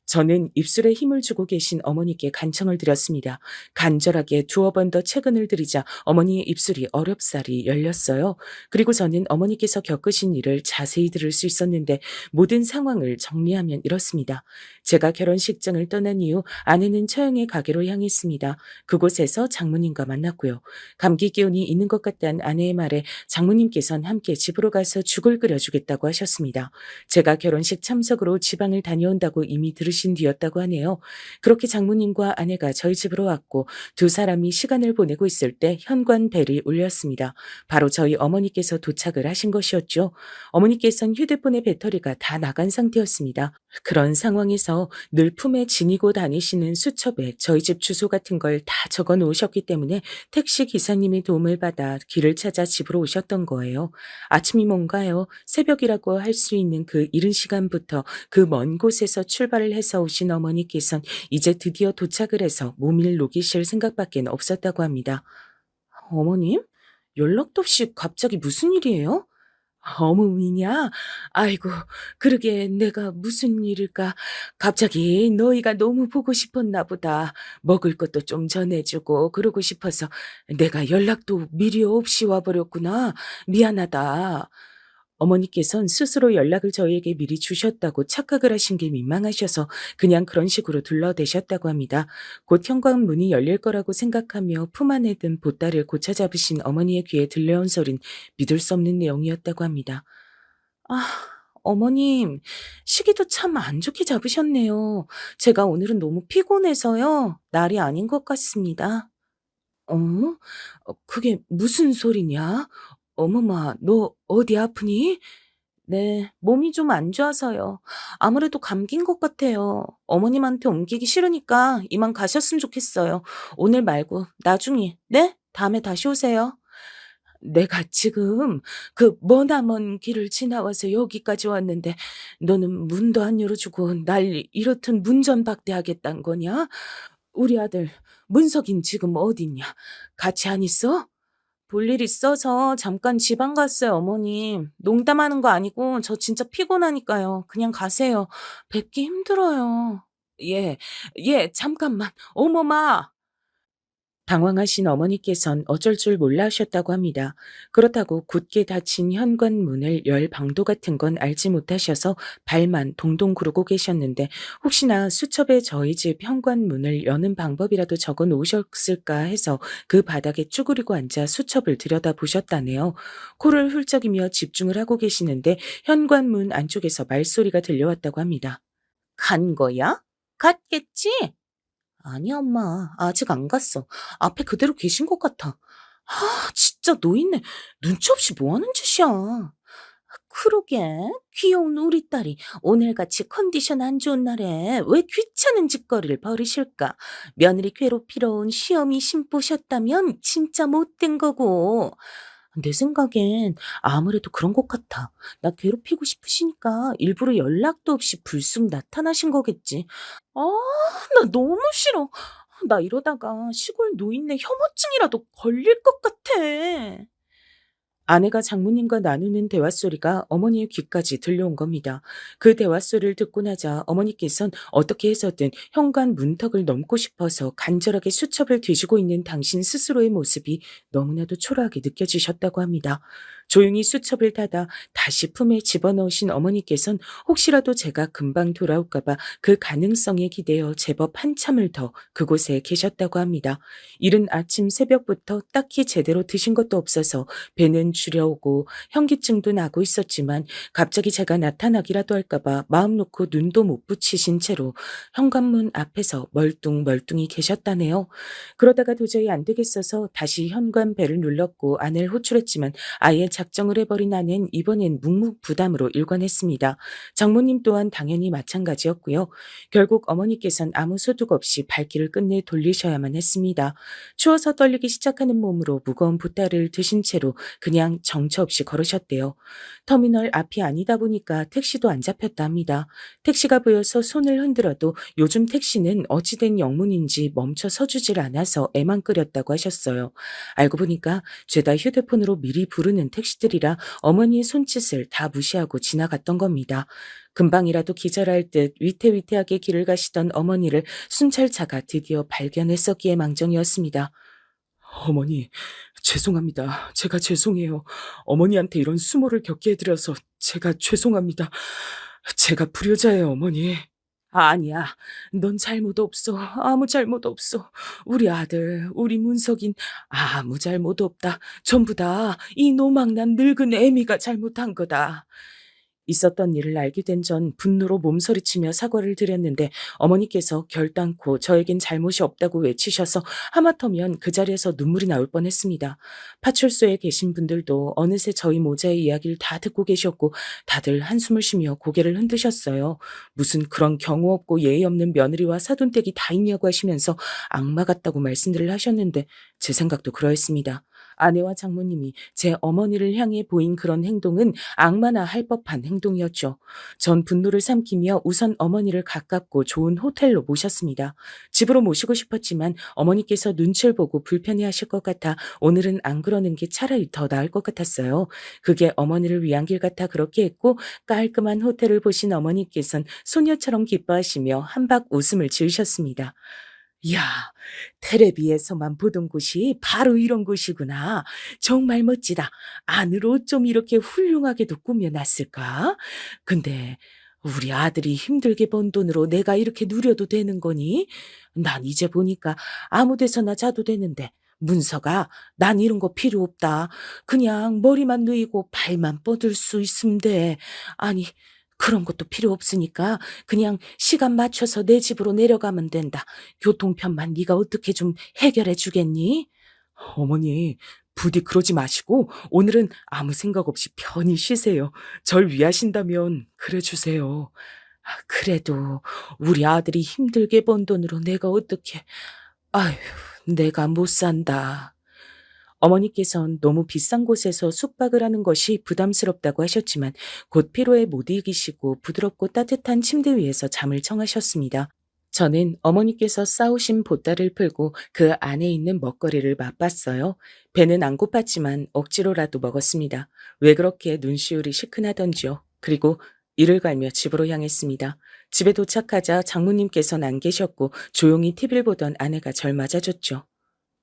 저는 입술에 힘을 주고 계신 어머니께 간청을 드렸습니다. 간절하게 두어 번 더 채근을 들이자 어머니의 입술이 어렵사리 열렸어요. 그리고 저는 어머니께서 겪으신 일을 자세히 들을 수 있었는데 모든 상황을 정리하면 이렇습니다. 제가 결혼식장을 떠난 이후 아내는 처형의 가게로 향했습니다. 그곳에서 장모님과 만났고요. 감기 기운이 있는 것 같다는 아내의 말에 장모님께선 함께 집으로 가서 죽을 끓여주겠다고 하셨습니다. 제가 결혼식 참석으로 지방을 다녀온다고 이미 들으셨 늦으신 뒤였다고 하네요. 그렇게 장모님과 아내가 저희 집으로 왔고 두 사람이 시간을 보내고 있을 때 현관 벨이 울렸습니다. 바로 저희 어머니께서 도착을 하신 것이었죠. 어머니께서는 휴대폰의 배터리가 다 나간 상태였습니다. 그런 상황에서 늘 품에 지니고 다니시는 수첩에 저희 집 주소 같은 걸 다 적어 놓으셨기 때문에 택시 기사님의 도움을 받아 길을 찾아 집으로 오셨던 거예요. 아침이 뭔가요? 새벽이라고 할 수 있는 그 이른 시간부터 그 먼 곳에서 출발을 해서 오신 어머니께선 이제 드디어 도착을 해서 몸을 녹이실 생각밖에 없었다고 합니다. 어머님? 연락도 없이 갑자기 무슨 일이에요? 어머니냐? 아이고, 그러게 내가 무슨 일일까? 갑자기 너희가 너무 보고 싶었나 보다. 먹을 것도 좀 전해주고 그러고 싶어서 내가 연락도 미리 없이 와버렸구나. 미안하다. 어머니께선 스스로 연락을 저희에게 미리 주셨다고 착각을 하신 게 민망하셔서 그냥 그런 식으로 둘러대셨다고 합니다. 곧 현관문이 열릴 거라고 생각하며 품 안에 든 보따리를 고쳐 잡으신 어머니의 귀에 들려온 소린 믿을 수 없는 내용이었다고 합니다. 아, 어머님, 시기도 참 안 좋게 잡으셨네요. 제가 오늘은 너무 피곤해서요. 날이 아닌 것 같습니다. 어? 그게 무슨 소리냐? 어머마, 너 어디 아프니? 네, 몸이 좀 안 좋아서요. 아무래도 감기인 것 같아요. 어머님한테 옮기기 싫으니까 이만 가셨으면 좋겠어요. 오늘 말고 나중에, 네? 다음에 다시 오세요. 내가 지금 그 머나먼 길을 지나와서 여기까지 왔는데 너는 문도 안 열어주고 날 이렇듯 문전박대하겠단 거냐? 우리 아들 문석인 지금 어딨냐? 같이 안 있어? 볼일 있어서 잠깐 지방 갔어요, 어머님. 농담하는 거 아니고 저 진짜 피곤하니까요. 그냥 가세요. 뵙기 힘들어요. 예, 예, 잠깐만. 어머마! 당황하신 어머니께선 어쩔 줄 몰라 하셨다고 합니다. 그렇다고 굳게 닫힌 현관문을 열 방도 같은 건 알지 못하셔서 발만 동동 구르고 계셨는데 혹시나 수첩에 저희 집 현관문을 여는 방법이라도 적어 놓으셨을까 해서 그 바닥에 쭈그리고 앉아 수첩을 들여다보셨다네요. 코를 훌쩍이며 집중을 하고 계시는데 현관문 안쪽에서 말소리가 들려왔다고 합니다. 간 거야? 갔겠지? 아니, 엄마. 아직 안 갔어. 앞에 그대로 계신 것 같아. 아, 진짜 노인네. 눈치 없이 뭐 하는 짓이야. 그러게. 귀여운 우리 딸이 오늘같이 컨디션 안 좋은 날에 왜 귀찮은 짓거리를 벌이실까? 며느리 괴롭히러 온 시어미 신보셨다면 진짜 못된 거고. 내 생각엔 아무래도 그런 것 같아. 나 괴롭히고 싶으시니까 일부러 연락도 없이 불쑥 나타나신 거겠지. 아, 나 너무 싫어. 나 이러다가 시골 노인네 혐오증이라도 걸릴 것 같아. 아내가 장모님과 나누는 대화소리가 어머니의 귀까지 들려온 겁니다. 그 대화소리를 듣고 나자 어머니께선 어떻게 해서든 현관 문턱을 넘고 싶어서 간절하게 수첩을 뒤지고 있는 당신 스스로의 모습이 너무나도 초라하게 느껴지셨다고 합니다. 조용히 수첩을 닫아 다시 품에 집어넣으신 어머니께선 혹시라도 제가 금방 돌아올까봐 그 가능성에 기대어 제법 한참을 더 그곳에 계셨다고 합니다. 이른 아침 새벽부터 딱히 제대로 드신 것도 없어서 배는 주려오고 현기증도 나고 있었지만 갑자기 제가 나타나기라도 할까봐 마음 놓고 눈도 못 붙이신 채로 현관문 앞에서 멀뚱멀뚱히 계셨다네요. 그러다가 도저히 안 되겠어서 다시 현관 벨을 눌렀고 안을 호출했지만 아예 작정을 해버린 아내는 이번엔 묵묵부담으로 일관했습니다. 장모님 또한 당연히 마찬가지였고요. 결국 어머니께선 아무 소득 없이 발길을 끝내 돌리셔야만 했습니다. 추워서 떨리기 시작하는 몸으로 무거운 보따리를 드신 채로 그냥 정처 없이 걸으셨대요. 터미널 앞이 아니다 보니까 택시도 안 잡혔다 합니다. 택시가 보여서 손을 흔들어도 요즘 택시는 어찌된 영문인지 멈춰 서주질 않아서 애만 끓였다고 하셨어요. 알고 보니까 죄다 휴대폰으로 미리 부르는 택시들이라 어머니의 손짓을 다 무시하고 지나갔던 겁니다. 금방이라도 기절할 듯 위태위태하게 길을 가시던 어머니를 순찰차가 드디어 발견했었기에 망정이었습니다. 어머니, 죄송합니다. 제가 죄송해요. 어머니한테 이런 수모를 겪게 해드려서 제가 죄송합니다. 제가 불효자예요, 어머니. 아니야. 넌 잘못 없어. 아무 잘못 없어. 우리 아들, 우리 문석인 아무 잘못 없다. 전부 다 이 노망난 늙은 애미가 잘못한 거다. 있었던 일을 알게 된 전 분노로 몸서리치며 사과를 드렸는데 어머니께서 결단코 저에겐 잘못이 없다고 외치셔서 하마터면 그 자리에서 눈물이 나올 뻔했습니다. 파출소에 계신 분들도 어느새 저희 모자의 이야기를 다 듣고 계셨고 다들 한숨을 쉬며 고개를 흔드셨어요. 무슨 그런 경우 없고 예의 없는 며느리와 사돈댁이 다 있냐고 하시면서 악마 같다고 말씀들을 하셨는데 제 생각도 그러했습니다. 아내와 장모님이 제 어머니를 향해 보인 그런 행동은 악마나 할 법한 행동이었죠. 전 분노를 삼키며 우선 어머니를 가깝고 좋은 호텔로 모셨습니다. 집으로 모시고 싶었지만 어머니께서 눈치를 보고 불편해하실 것 같아 오늘은 안 그러는 게 차라리 더 나을 것 같았어요. 그게 어머니를 위한 길 같아 그렇게 했고 깔끔한 호텔을 보신 어머니께선 소녀처럼 기뻐하시며 한박 웃음을 지으셨습니다. 이야, 텔레비에서만 보던 곳이 바로 이런 곳이구나. 정말 멋지다. 안으로 좀 이렇게 훌륭하게도 꾸며놨을까? 근데 우리 아들이 힘들게 번 돈으로 내가 이렇게 누려도 되는 거니? 난 이제 보니까 아무 데서나 자도 되는데. 문서가 난 이런 거 필요 없다. 그냥 머리만 누이고 발만 뻗을 수 있으면 돼. 아니, 그런 것도 필요 없으니까 그냥 시간 맞춰서 내 집으로 내려가면 된다. 교통편만 네가 어떻게 좀 해결해 주겠니? 어머니, 부디 그러지 마시고 오늘은 아무 생각 없이 편히 쉬세요. 절 위하신다면 그래 주세요. 그래도 우리 아들이 힘들게 번 돈으로 내가 어떻게... 아휴, 내가 못 산다. 어머니께선 너무 비싼 곳에서 숙박을 하는 것이 부담스럽다고 하셨지만 곧 피로에 못 이기시고 부드럽고 따뜻한 침대 위에서 잠을 청하셨습니다. 저는 어머니께서 싸우신 보따를 풀고 그 안에 있는 먹거리를 맛봤어요. 배는 안 고팠지만 억지로라도 먹었습니다. 왜 그렇게 눈시울이 시큰하던지요. 그리고 이를 갈며 집으로 향했습니다. 집에 도착하자 장모님께서는 안 계셨고 조용히 TV를 보던 아내가 절 맞아줬죠.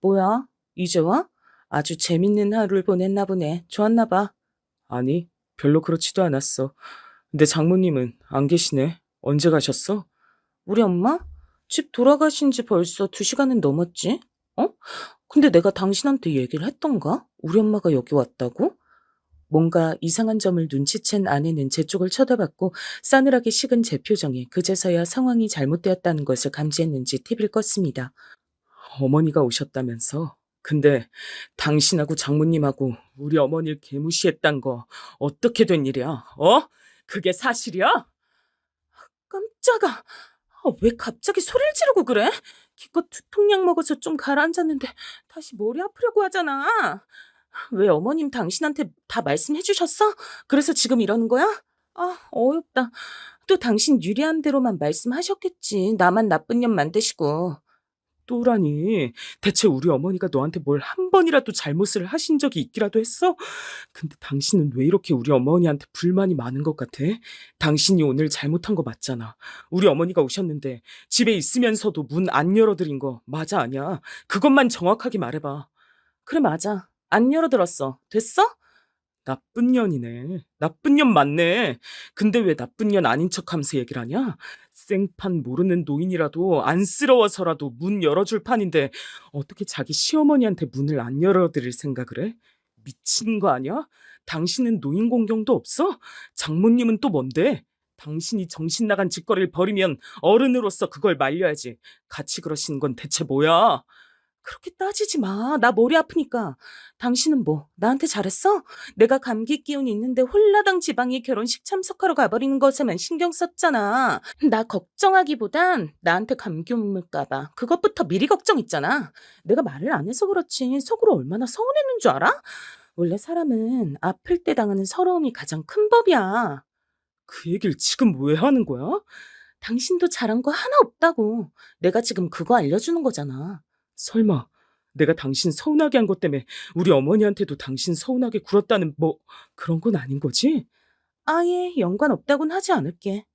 뭐야? 이제 와? 아주 재밌는 하루를 보냈나 보네. 좋았나 봐. 아니, 별로 그렇지도 않았어. 근데 장모님은 안 계시네. 언제 가셨어? 우리 엄마? 집 돌아가신 지 벌써 2시간은 넘었지? 어? 근데 내가 당신한테 얘기를 했던가? 우리 엄마가 여기 왔다고? 뭔가 이상한 점을 눈치챈 아내는 제 쪽을 쳐다봤고 싸늘하게 식은 제 표정에 그제서야 상황이 잘못되었다는 것을 감지했는지 TV를 껐습니다. 어머니가 오셨다면서? 근데 당신하고 장모님하고 우리 어머니를 개무시했단 거 어떻게 된 일이야? 어? 그게 사실이야? 깜짝아. 왜 갑자기 소리를 지르고 그래? 기껏 두통약 먹어서 좀 가라앉았는데 다시 머리 아프려고 하잖아. 왜 어머님 당신한테 다 말씀해 주셨어? 그래서 지금 이러는 거야? 어이없다. 또 당신 유리한 대로만 말씀하셨겠지. 나만 나쁜 년 만드시고. 또라니. 대체 우리 어머니가 너한테 뭘 한 번이라도 잘못을 하신 적이 있기라도 했어? 근데 당신은 왜 이렇게 우리 어머니한테 불만이 많은 것 같아? 당신이 오늘 잘못한 거 맞잖아. 우리 어머니가 오셨는데 집에 있으면서도 문 안 열어드린 거 맞아 아니야? 그것만 정확하게 말해봐. 그래 맞아. 안 열어들었어. 됐어? 나쁜 년이네. 나쁜 년 맞네. 근데 왜 나쁜 년 아닌 척하면서 얘기를 하냐? 생판 모르는 노인이라도 안쓰러워서라도 문 열어줄 판인데 어떻게 자기 시어머니한테 문을 안 열어드릴 생각을 해? 미친 거 아니야? 당신은 노인 공경도 없어? 장모님은 또 뭔데? 당신이 정신 나간 짓거리를 벌이면 어른으로서 그걸 말려야지. 같이 그러시는 건 대체 뭐야? 그렇게 따지지 마. 나 머리 아프니까. 당신은 뭐 나한테 잘했어? 내가 감기 기운 있는데 홀라당 지방이 결혼식 참석하러 가버리는 것에만 신경 썼잖아. 나 걱정하기보단 나한테 감기 옮을까 봐. 그것부터 미리 걱정했잖아. 내가 말을 안 해서 그렇지 속으로 얼마나 서운했는 줄 알아? 원래 사람은 아플 때 당하는 서러움이 가장 큰 법이야. 그 얘기를 지금 왜 하는 거야? 당신도 잘한 거 하나 없다고. 내가 지금 그거 알려주는 거잖아. 설마 내가 당신 서운하게 한 것 때문에 우리 어머니한테도 당신 서운하게 굴었다는 뭐 그런 건 아닌 거지? 아예 연관 없다고는 하지 않을게.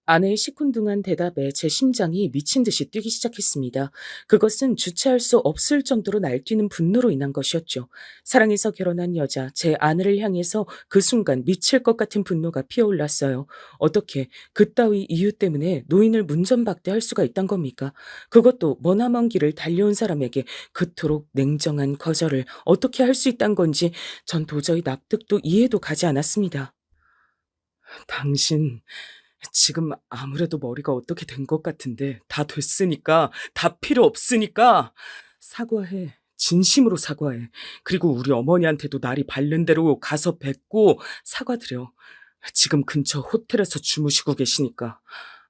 아내의 시큰둥한 대답에 제 심장이 미친 듯이 뛰기 시작했습니다. 그것은 주체할 수 없을 정도로 날뛰는 분노로 인한 것이었죠. 사랑해서 결혼한 여자, 제 아내를 향해서 그 순간 미칠 것 같은 분노가 피어올랐어요. 어떻게 그따위 이유 때문에 노인을 문전박대할 수가 있단 겁니까? 그것도 머나먼 길을 달려온 사람에게 그토록 냉정한 거절을 어떻게 할 수 있단 건지 전 도저히 납득도 이해도 가지 않았습니다. 당신 지금 아무래도 머리가 어떻게 된 것 같은데 다 됐으니까, 다 필요 없으니까 사과해. 진심으로 사과해. 그리고 우리 어머니한테도 날이 밝는 대로 가서 뵙고 사과드려. 지금 근처 호텔에서 주무시고 계시니까.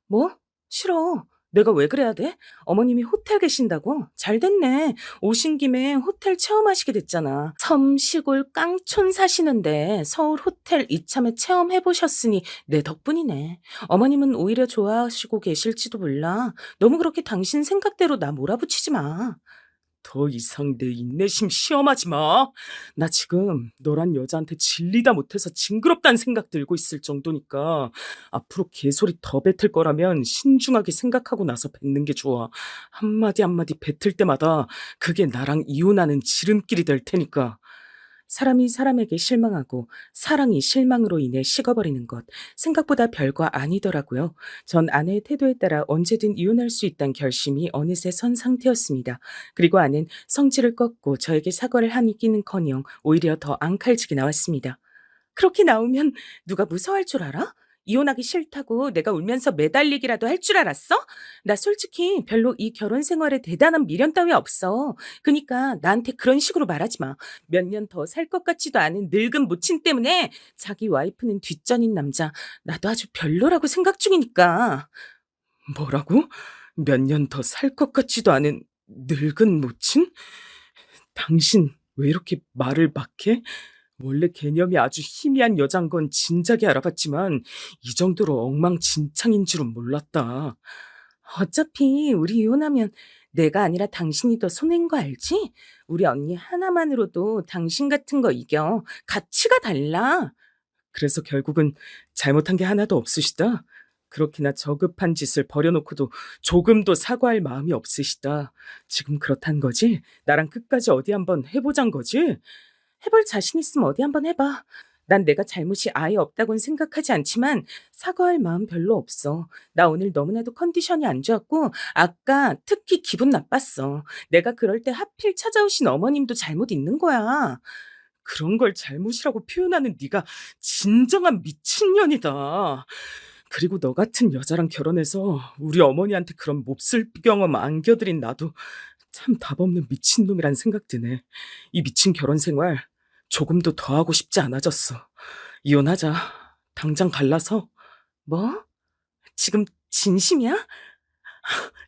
뭐? 싫어. 내가 왜 그래야 돼? 어머님이 호텔 계신다고? 잘 됐네. 오신 김에 호텔 체험하시게 됐잖아. 섬 시골 깡촌 사시는데 서울 호텔 이참에 체험해보셨으니 내 덕분이네. 어머님은 오히려 좋아하시고 계실지도 몰라. 너무 그렇게 당신 생각대로 나 몰아붙이지 마. 더 이상 내 인내심 시험하지 마. 나 지금 너란 여자한테 질리다 못해서 징그럽다는 생각 들고 있을 정도니까 앞으로 개소리 더 뱉을 거라면 신중하게 생각하고 나서 뱉는 게 좋아. 한마디 한마디 뱉을 때마다 그게 나랑 이혼하는 지름길이 될 테니까. 사람이 사람에게 실망하고 사랑이 실망으로 인해 식어버리는 것, 생각보다 별거 아니더라고요. 전 아내의 태도에 따라 언제든 이혼할 수 있다는 결심이 어느새 선 상태였습니다. 그리고 아내는 성질을 꺾고 저에게 사과를 하기는커녕 오히려 더 앙칼지게 나왔습니다. 그렇게 나오면 누가 무서워할 줄 알아? 이혼하기 싫다고 내가 울면서 매달리기라도 할 줄 알았어? 나 솔직히 별로 이 결혼 생활에 대단한 미련 따위 없어. 그니까 나한테 그런 식으로 말하지 마. 몇 년 더 살 것 같지도 않은 늙은 모친 때문에 자기 와이프는 뒷전인 남자, 나도 아주 별로라고 생각 중이니까. 뭐라고? 몇 년 더 살 것 같지도 않은 늙은 모친? 당신 왜 이렇게 말을 막 해? 원래 개념이 아주 희미한 여잔 건 진작에 알아봤지만 이 정도로 엉망진창인 줄은 몰랐다. 어차피 우리 이혼하면 내가 아니라 당신이 더 손해인 거 알지? 우리 언니 하나만으로도 당신 같은 거 이겨. 가치가 달라. 그래서 결국은 잘못한 게 하나도 없으시다. 그렇게나 저급한 짓을 벌여놓고도 조금도 사과할 마음이 없으시다. 지금 그렇단 거지? 나랑 끝까지 어디 한번 해보잔 거지? 해볼 자신 있으면 어디 한번 해봐. 난 내가 잘못이 아예 없다고는 생각하지 않지만 사과할 마음 별로 없어. 나 오늘 너무나도 컨디션이 안 좋았고 아까 특히 기분 나빴어. 내가 그럴 때 하필 찾아오신 어머님도 잘못 있는 거야. 그런 걸 잘못이라고 표현하는 네가 진정한 미친년이다. 그리고 너 같은 여자랑 결혼해서 우리 어머니한테 그런 몹쓸 경험 안겨드린 나도 참 답없는 미친놈이란 생각 드네. 이 미친 결혼 생활 조금도 더 하고 싶지 않아졌어. 이혼하자. 당장 갈라서. 뭐? 지금 진심이야?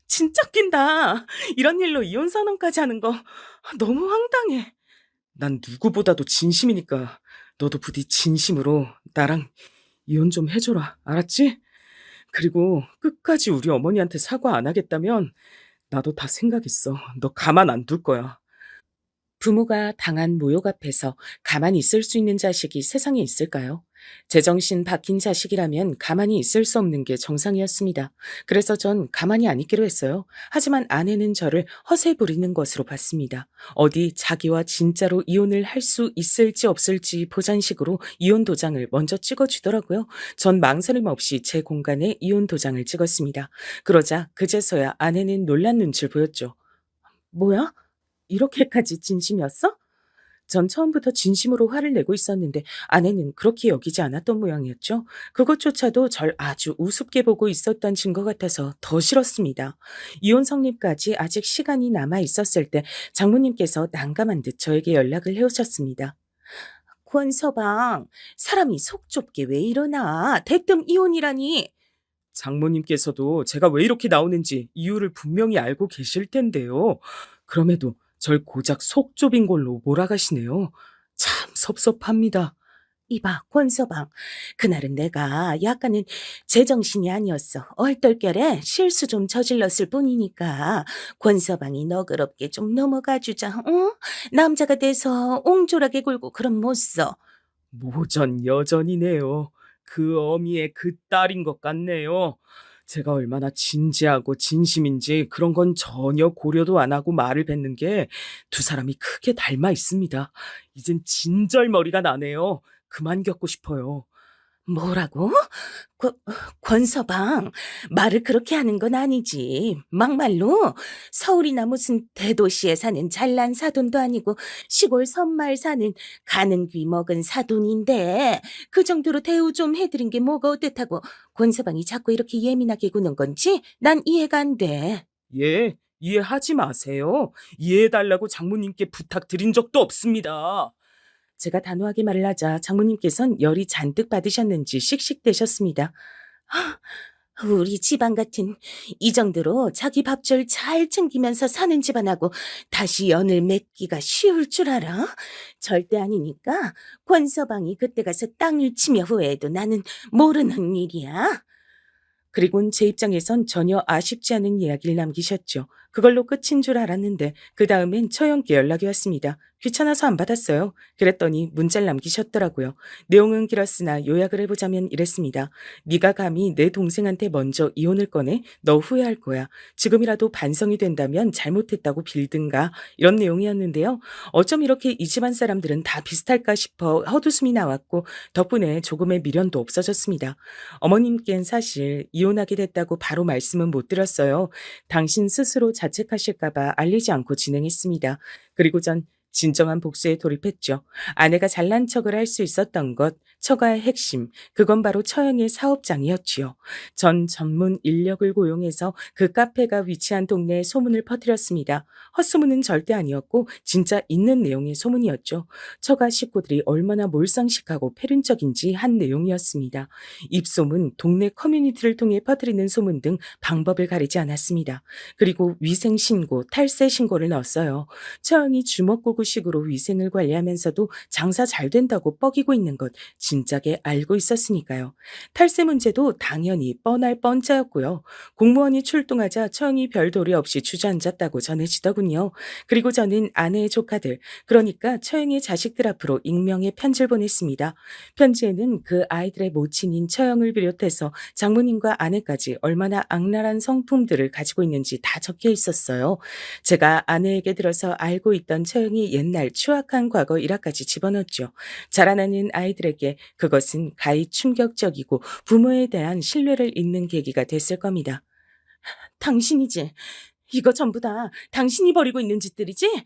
진짜 낀다. 이런 일로 이혼 선언까지 하는 거 너무 황당해. 난 누구보다도 진심이니까 너도 부디 진심으로 나랑 이혼 좀 해줘라. 알았지? 그리고 끝까지 우리 어머니한테 사과 안 하겠다면 나도 다 생각 있어. 너 가만 안 둘 거야. 부모가 당한 모욕 앞에서 가만히 있을 수 있는 자식이 세상에 있을까요? 제정신 박힌 자식이라면 가만히 있을 수 없는 게 정상이었습니다. 그래서 전 가만히 안 있기로 했어요. 하지만 아내는 저를 허세 부리는 것으로 봤습니다. 어디 자기와 진짜로 이혼을 할 수 있을지 없을지 보잔식으로 이혼 도장을 먼저 찍어주더라고요. 전 망설임 없이 제 공간에 이혼 도장을 찍었습니다. 그러자 그제서야 아내는 놀란 눈치를 보였죠. 뭐야? 이렇게까지 진심이었어? 전 처음부터 진심으로 화를 내고 있었는데 아내는 그렇게 여기지 않았던 모양이었죠. 그것조차도 절 아주 우습게 보고 있었던 증거 같아서 더 싫었습니다. 이혼 성립까지 아직 시간이 남아 있었을 때 장모님께서 난감한 듯 저에게 연락을 해오셨습니다. 권서방, 사람이 속 좁게 왜 이러나? 대뜸 이혼이라니. 장모님께서도 제가 왜 이렇게 나오는지 이유를 분명히 알고 계실 텐데요. 그럼에도 절 고작 속 좁인 걸로 몰아가시네요. 참 섭섭합니다. 이봐, 권서방. 그날은 내가 약간은 제정신이 아니었어. 얼떨결에 실수 좀 저질렀을 뿐이니까 권서방이 너그럽게 좀 넘어가 주자. 응? 남자가 돼서 옹졸하게 굴고 그럼 못 써. 모전 여전이네요. 그 어미의 그 딸인 것 같네요. 제가 얼마나 진지하고 진심인지 그런 건 전혀 고려도 안 하고 말을 뱉는 게 두 사람이 크게 닮아 있습니다. 이젠 진절머리가 나네요. 그만 겪고 싶어요. 뭐라고? 권, 권서방, 말을 그렇게 하는 건 아니지. 막말로 서울이나 무슨 대도시에 사는 잘난 사돈도 아니고 시골 섬마을 사는 가는 귀 먹은 사돈인데 그 정도로 대우 좀 해드린 게 뭐가 어땠다고 권서방이 자꾸 이렇게 예민하게 구는 건지 난 이해가 안 돼. 예, 이해하지 마세요. 이해해달라고 장모님께 부탁드린 적도 없습니다. 제가 단호하게 말을 하자 장모님께선 열이 잔뜩 받으셨는지 씩씩대셨습니다. 우리 집안 같은 이 정도로 자기 밥줄 잘 챙기면서 사는 집안하고 다시 연을 맺기가 쉬울 줄 알아? 절대 아니니까 권서방이 그때 가서 땅을 치며 후회해도 나는 모르는 일이야. 그리곤 제 입장에선 전혀 아쉽지 않은 이야기를 남기셨죠. 그걸로 끝인 줄 알았는데 그 다음엔 처형께 연락이 왔습니다. 귀찮아서 안 받았어요. 그랬더니 문자를 남기셨더라고요. 내용은 길었으나 요약을 해보자면 이랬습니다. 네가 감히 내 동생한테 먼저 이혼을 꺼내? 너 후회할 거야. 지금이라도 반성이 된다면 잘못했다고 빌든가. 이런 내용이었는데요. 어쩜 이렇게 이 집안 사람들은 다 비슷할까 싶어 헛웃음이 나왔고 덕분에 조금의 미련도 없어졌습니다. 어머님께는 사실 이혼하게 됐다고 바로 말씀은 못 드렸어요. 당신 스스로 자책하실까봐 알리지 않고 진행했습니다. 그리고 전 진정한 복수에 돌입했죠. 아내가 잘난 척을 할 수 있었던 것, 처가의 핵심, 그건 바로 처형의 사업장이었지요. 전 전문 인력을 고용해서 그 카페가 위치한 동네에 소문을 퍼뜨렸습니다. 헛소문은 절대 아니었고 진짜 있는 내용의 소문이었죠. 처가 식구들이 얼마나 몰상식하고 패륜적인지 한 내용이었습니다. 입소문, 동네 커뮤니티를 통해 퍼뜨리는 소문 등 방법을 가리지 않았습니다. 그리고 위생 신고, 탈세 신고를 넣었어요. 처형이 주먹구구식으로 위생을 관리하면서도 장사 잘 된다고 뻐기고 있는 것 진작에 알고 있었으니까요. 탈세 문제도 당연히 뻔할 뻔짜였고요. 공무원이 출동하자 처형이 별도리 없이 주저앉았다고 전해지더군요. 그리고 저는 아내의 조카들, 그러니까 처형의 자식들 앞으로 익명의 편지를 보냈습니다. 편지에는 그 아이들의 모친인 처형을 비롯해서 장모님과 아내까지 얼마나 악랄한 성품들을 가지고 있는지 다 적혀 있었어요. 제가 아내에게 들어서 알고 있던 처형이 옛날 추악한 과거 일화까지 집어넣었죠. 자라나는 아이들에게 그것은 가히 충격적이고 부모에 대한 신뢰를 잇는 계기가 됐을 겁니다. 당신이지? 이거 전부 다 당신이 벌이고 있는 짓들이지?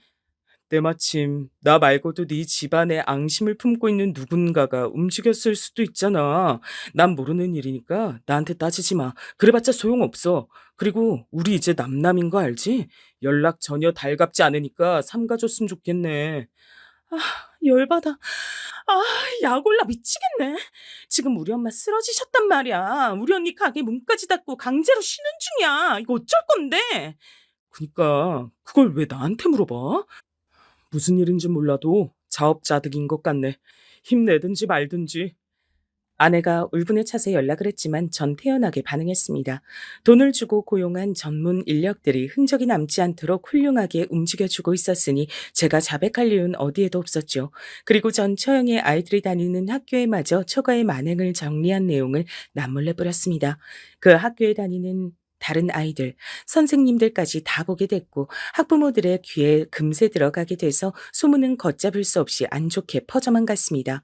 때마침 나 말고도 네 집안에 앙심을 품고 있는 누군가가 움직였을 수도 있잖아. 난 모르는 일이니까 나한테 따지지 마. 그래봤자 소용없어. 그리고 우리 이제 남남인 거 알지? 연락 전혀 달갑지 않으니까 삼가줬으면 좋겠네. 아, 열받아. 아, 약 올라 미치겠네. 지금 우리 엄마 쓰러지셨단 말이야. 우리 언니 가게 문까지 닫고 강제로 쉬는 중이야. 이거 어쩔 건데? 그니까 그걸 왜 나한테 물어봐? 무슨 일인지 몰라도 자업자득인 것 같네. 힘내든지 말든지. 아내가 울분에 차서 연락을 했지만 전 태연하게 반응했습니다. 돈을 주고 고용한 전문 인력들이 흔적이 남지 않도록 훌륭하게 움직여주고 있었으니 제가 자백할 이유는 어디에도 없었죠. 그리고 전 처형의 아이들이 다니는 학교에 마저 처가의 만행을 정리한 내용을 남몰래 뿌렸습니다. 그 학교에 다니는 다른 아이들, 선생님들까지 다 보게 됐고 학부모들의 귀에 금세 들어가게 돼서 소문은 걷잡을 수 없이 안 좋게 퍼져만 갔습니다.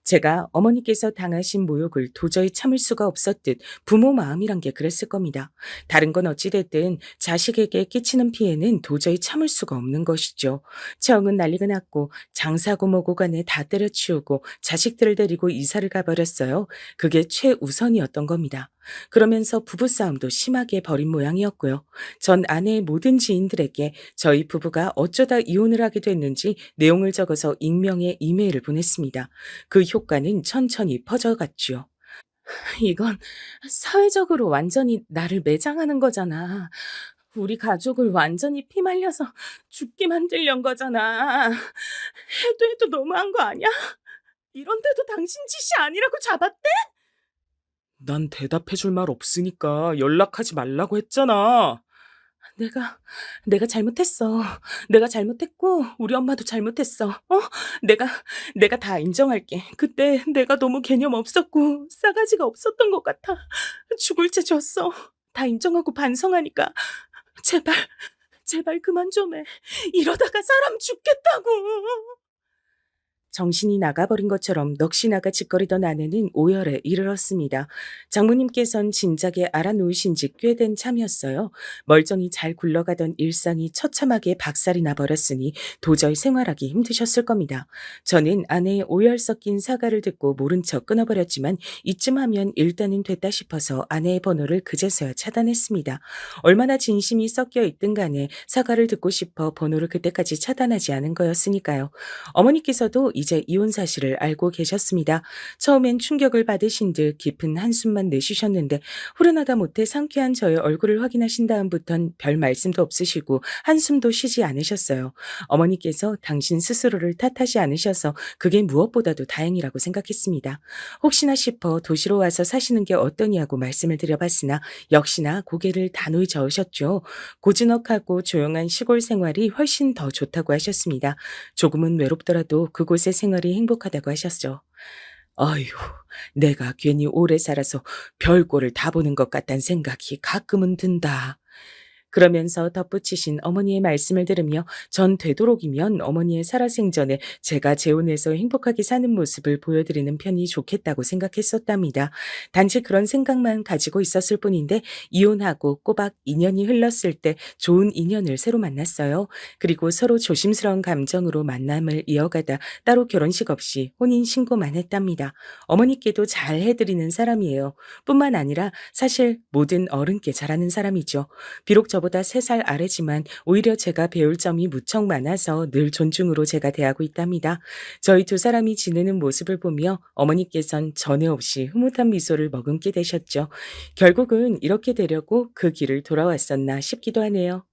제가 어머니께서 당하신 모욕을 도저히 참을 수가 없었듯 부모 마음이란 게 그랬을 겁니다. 다른 건 어찌됐든 자식에게 끼치는 피해는 도저히 참을 수가 없는 것이죠. 처형은 난리가 났고 장사고 뭐고 간에 다 때려치우고 자식들을 데리고 이사를 가버렸어요. 그게 최우선이었던 겁니다. 그러면서 부부싸움도 심하게 벌인 모양이었고요. 전 아내의 모든 지인들에게 저희 부부가 어쩌다 이혼을 하게 됐는지 내용을 적어서 익명의 이메일을 보냈습니다. 그 효과는 천천히 퍼져갔죠. 이건 사회적으로 완전히 나를 매장하는 거잖아. 우리 가족을 완전히 피말려서 죽게 만들려는 거잖아. 해도 너무한 거 아니야? 이런데도 당신 짓이 아니라고 잡았대? 난 대답해줄 말 없으니까 연락하지 말라고 했잖아. 내가 잘못했어. 내가 잘못했고 우리 엄마도 잘못했어. 내가 다 인정할게. 그때 내가 너무 개념 없었고 싸가지가 없었던 것 같아. 죽을 죄 졌어. 다 인정하고 반성하니까 제발 그만 좀 해. 이러다가 사람 죽겠다고. 정신이 나가버린 것처럼 넋이 나가 짓거리던 아내는 오열에 이르렀습니다. 장모님께선 진작에 알아놓으신 지 꽤 된 참이었어요. 멀쩡히 잘 굴러가던 일상이 처참하게 박살이 나버렸으니 도저히 생활하기 힘드셨을 겁니다. 저는 아내의 오열 섞인 사과를 듣고 모른 척 끊어버렸지만 이쯤 하면 일단은 됐다 싶어서 아내의 번호를 그제서야 차단했습니다. 얼마나 진심이 섞여 있든 간에 사과를 듣고 싶어 번호를 그때까지 차단하지 않은 거였으니까요. 어머니께서도 이제 이혼 사실을 알고 계셨습니다. 처음엔 충격을 받으신 듯 깊은 한숨만 내쉬셨는데 후련하다 못해 상쾌한 저의 얼굴을 확인하신 다음부턴 별 말씀도 없으시고 한숨도 쉬지 않으셨어요. 어머니께서 당신 스스로를 탓하지 않으셔서 그게 무엇보다도 다행이라고 생각했습니다. 혹시나 싶어 도시로 와서 사시는 게 어떠냐고 말씀을 드려봤으나 역시나 고개를 단호히 저으셨죠. 고즈넉하고 조용한 시골 생활이 훨씬 더 좋다고 하셨습니다. 조금은 외롭더라도 그곳의 생활이 행복하다고 하셨죠. 어휴, 내가 괜히 오래 살아서 별꼴을 다 보는 것 같단 생각이 가끔은 든다. 그러면서 덧붙이신 어머니의 말씀을 들으며 전 되도록이면 어머니의 살아생전에 제가 재혼해서 행복하게 사는 모습을 보여드리는 편이 좋겠다고 생각했었답니다. 단지 그런 생각만 가지고 있었을 뿐인데 이혼하고 꼬박 2년이 흘렀을 때 좋은 인연을 새로 만났어요. 그리고 서로 조심스러운 감정으로 만남을 이어가다 따로 결혼식 없이 혼인신고만 했답니다. 어머니께도 잘 해드리는 사람이에요. 뿐만 아니라 사실 모든 어른께 잘하는 사람이죠. 비록 저보다 3살 아래지만 오히려 제가 배울 점이 무척 많아서 늘 존중으로 제가 대하고 있답니다. 저희 두 사람이 지내는 모습을 보며 어머니께선 전에 없이 흐뭇한 미소를 머금게 되셨죠. 결국은 이렇게 되려고 그 길을 돌아왔었나 싶기도 하네요.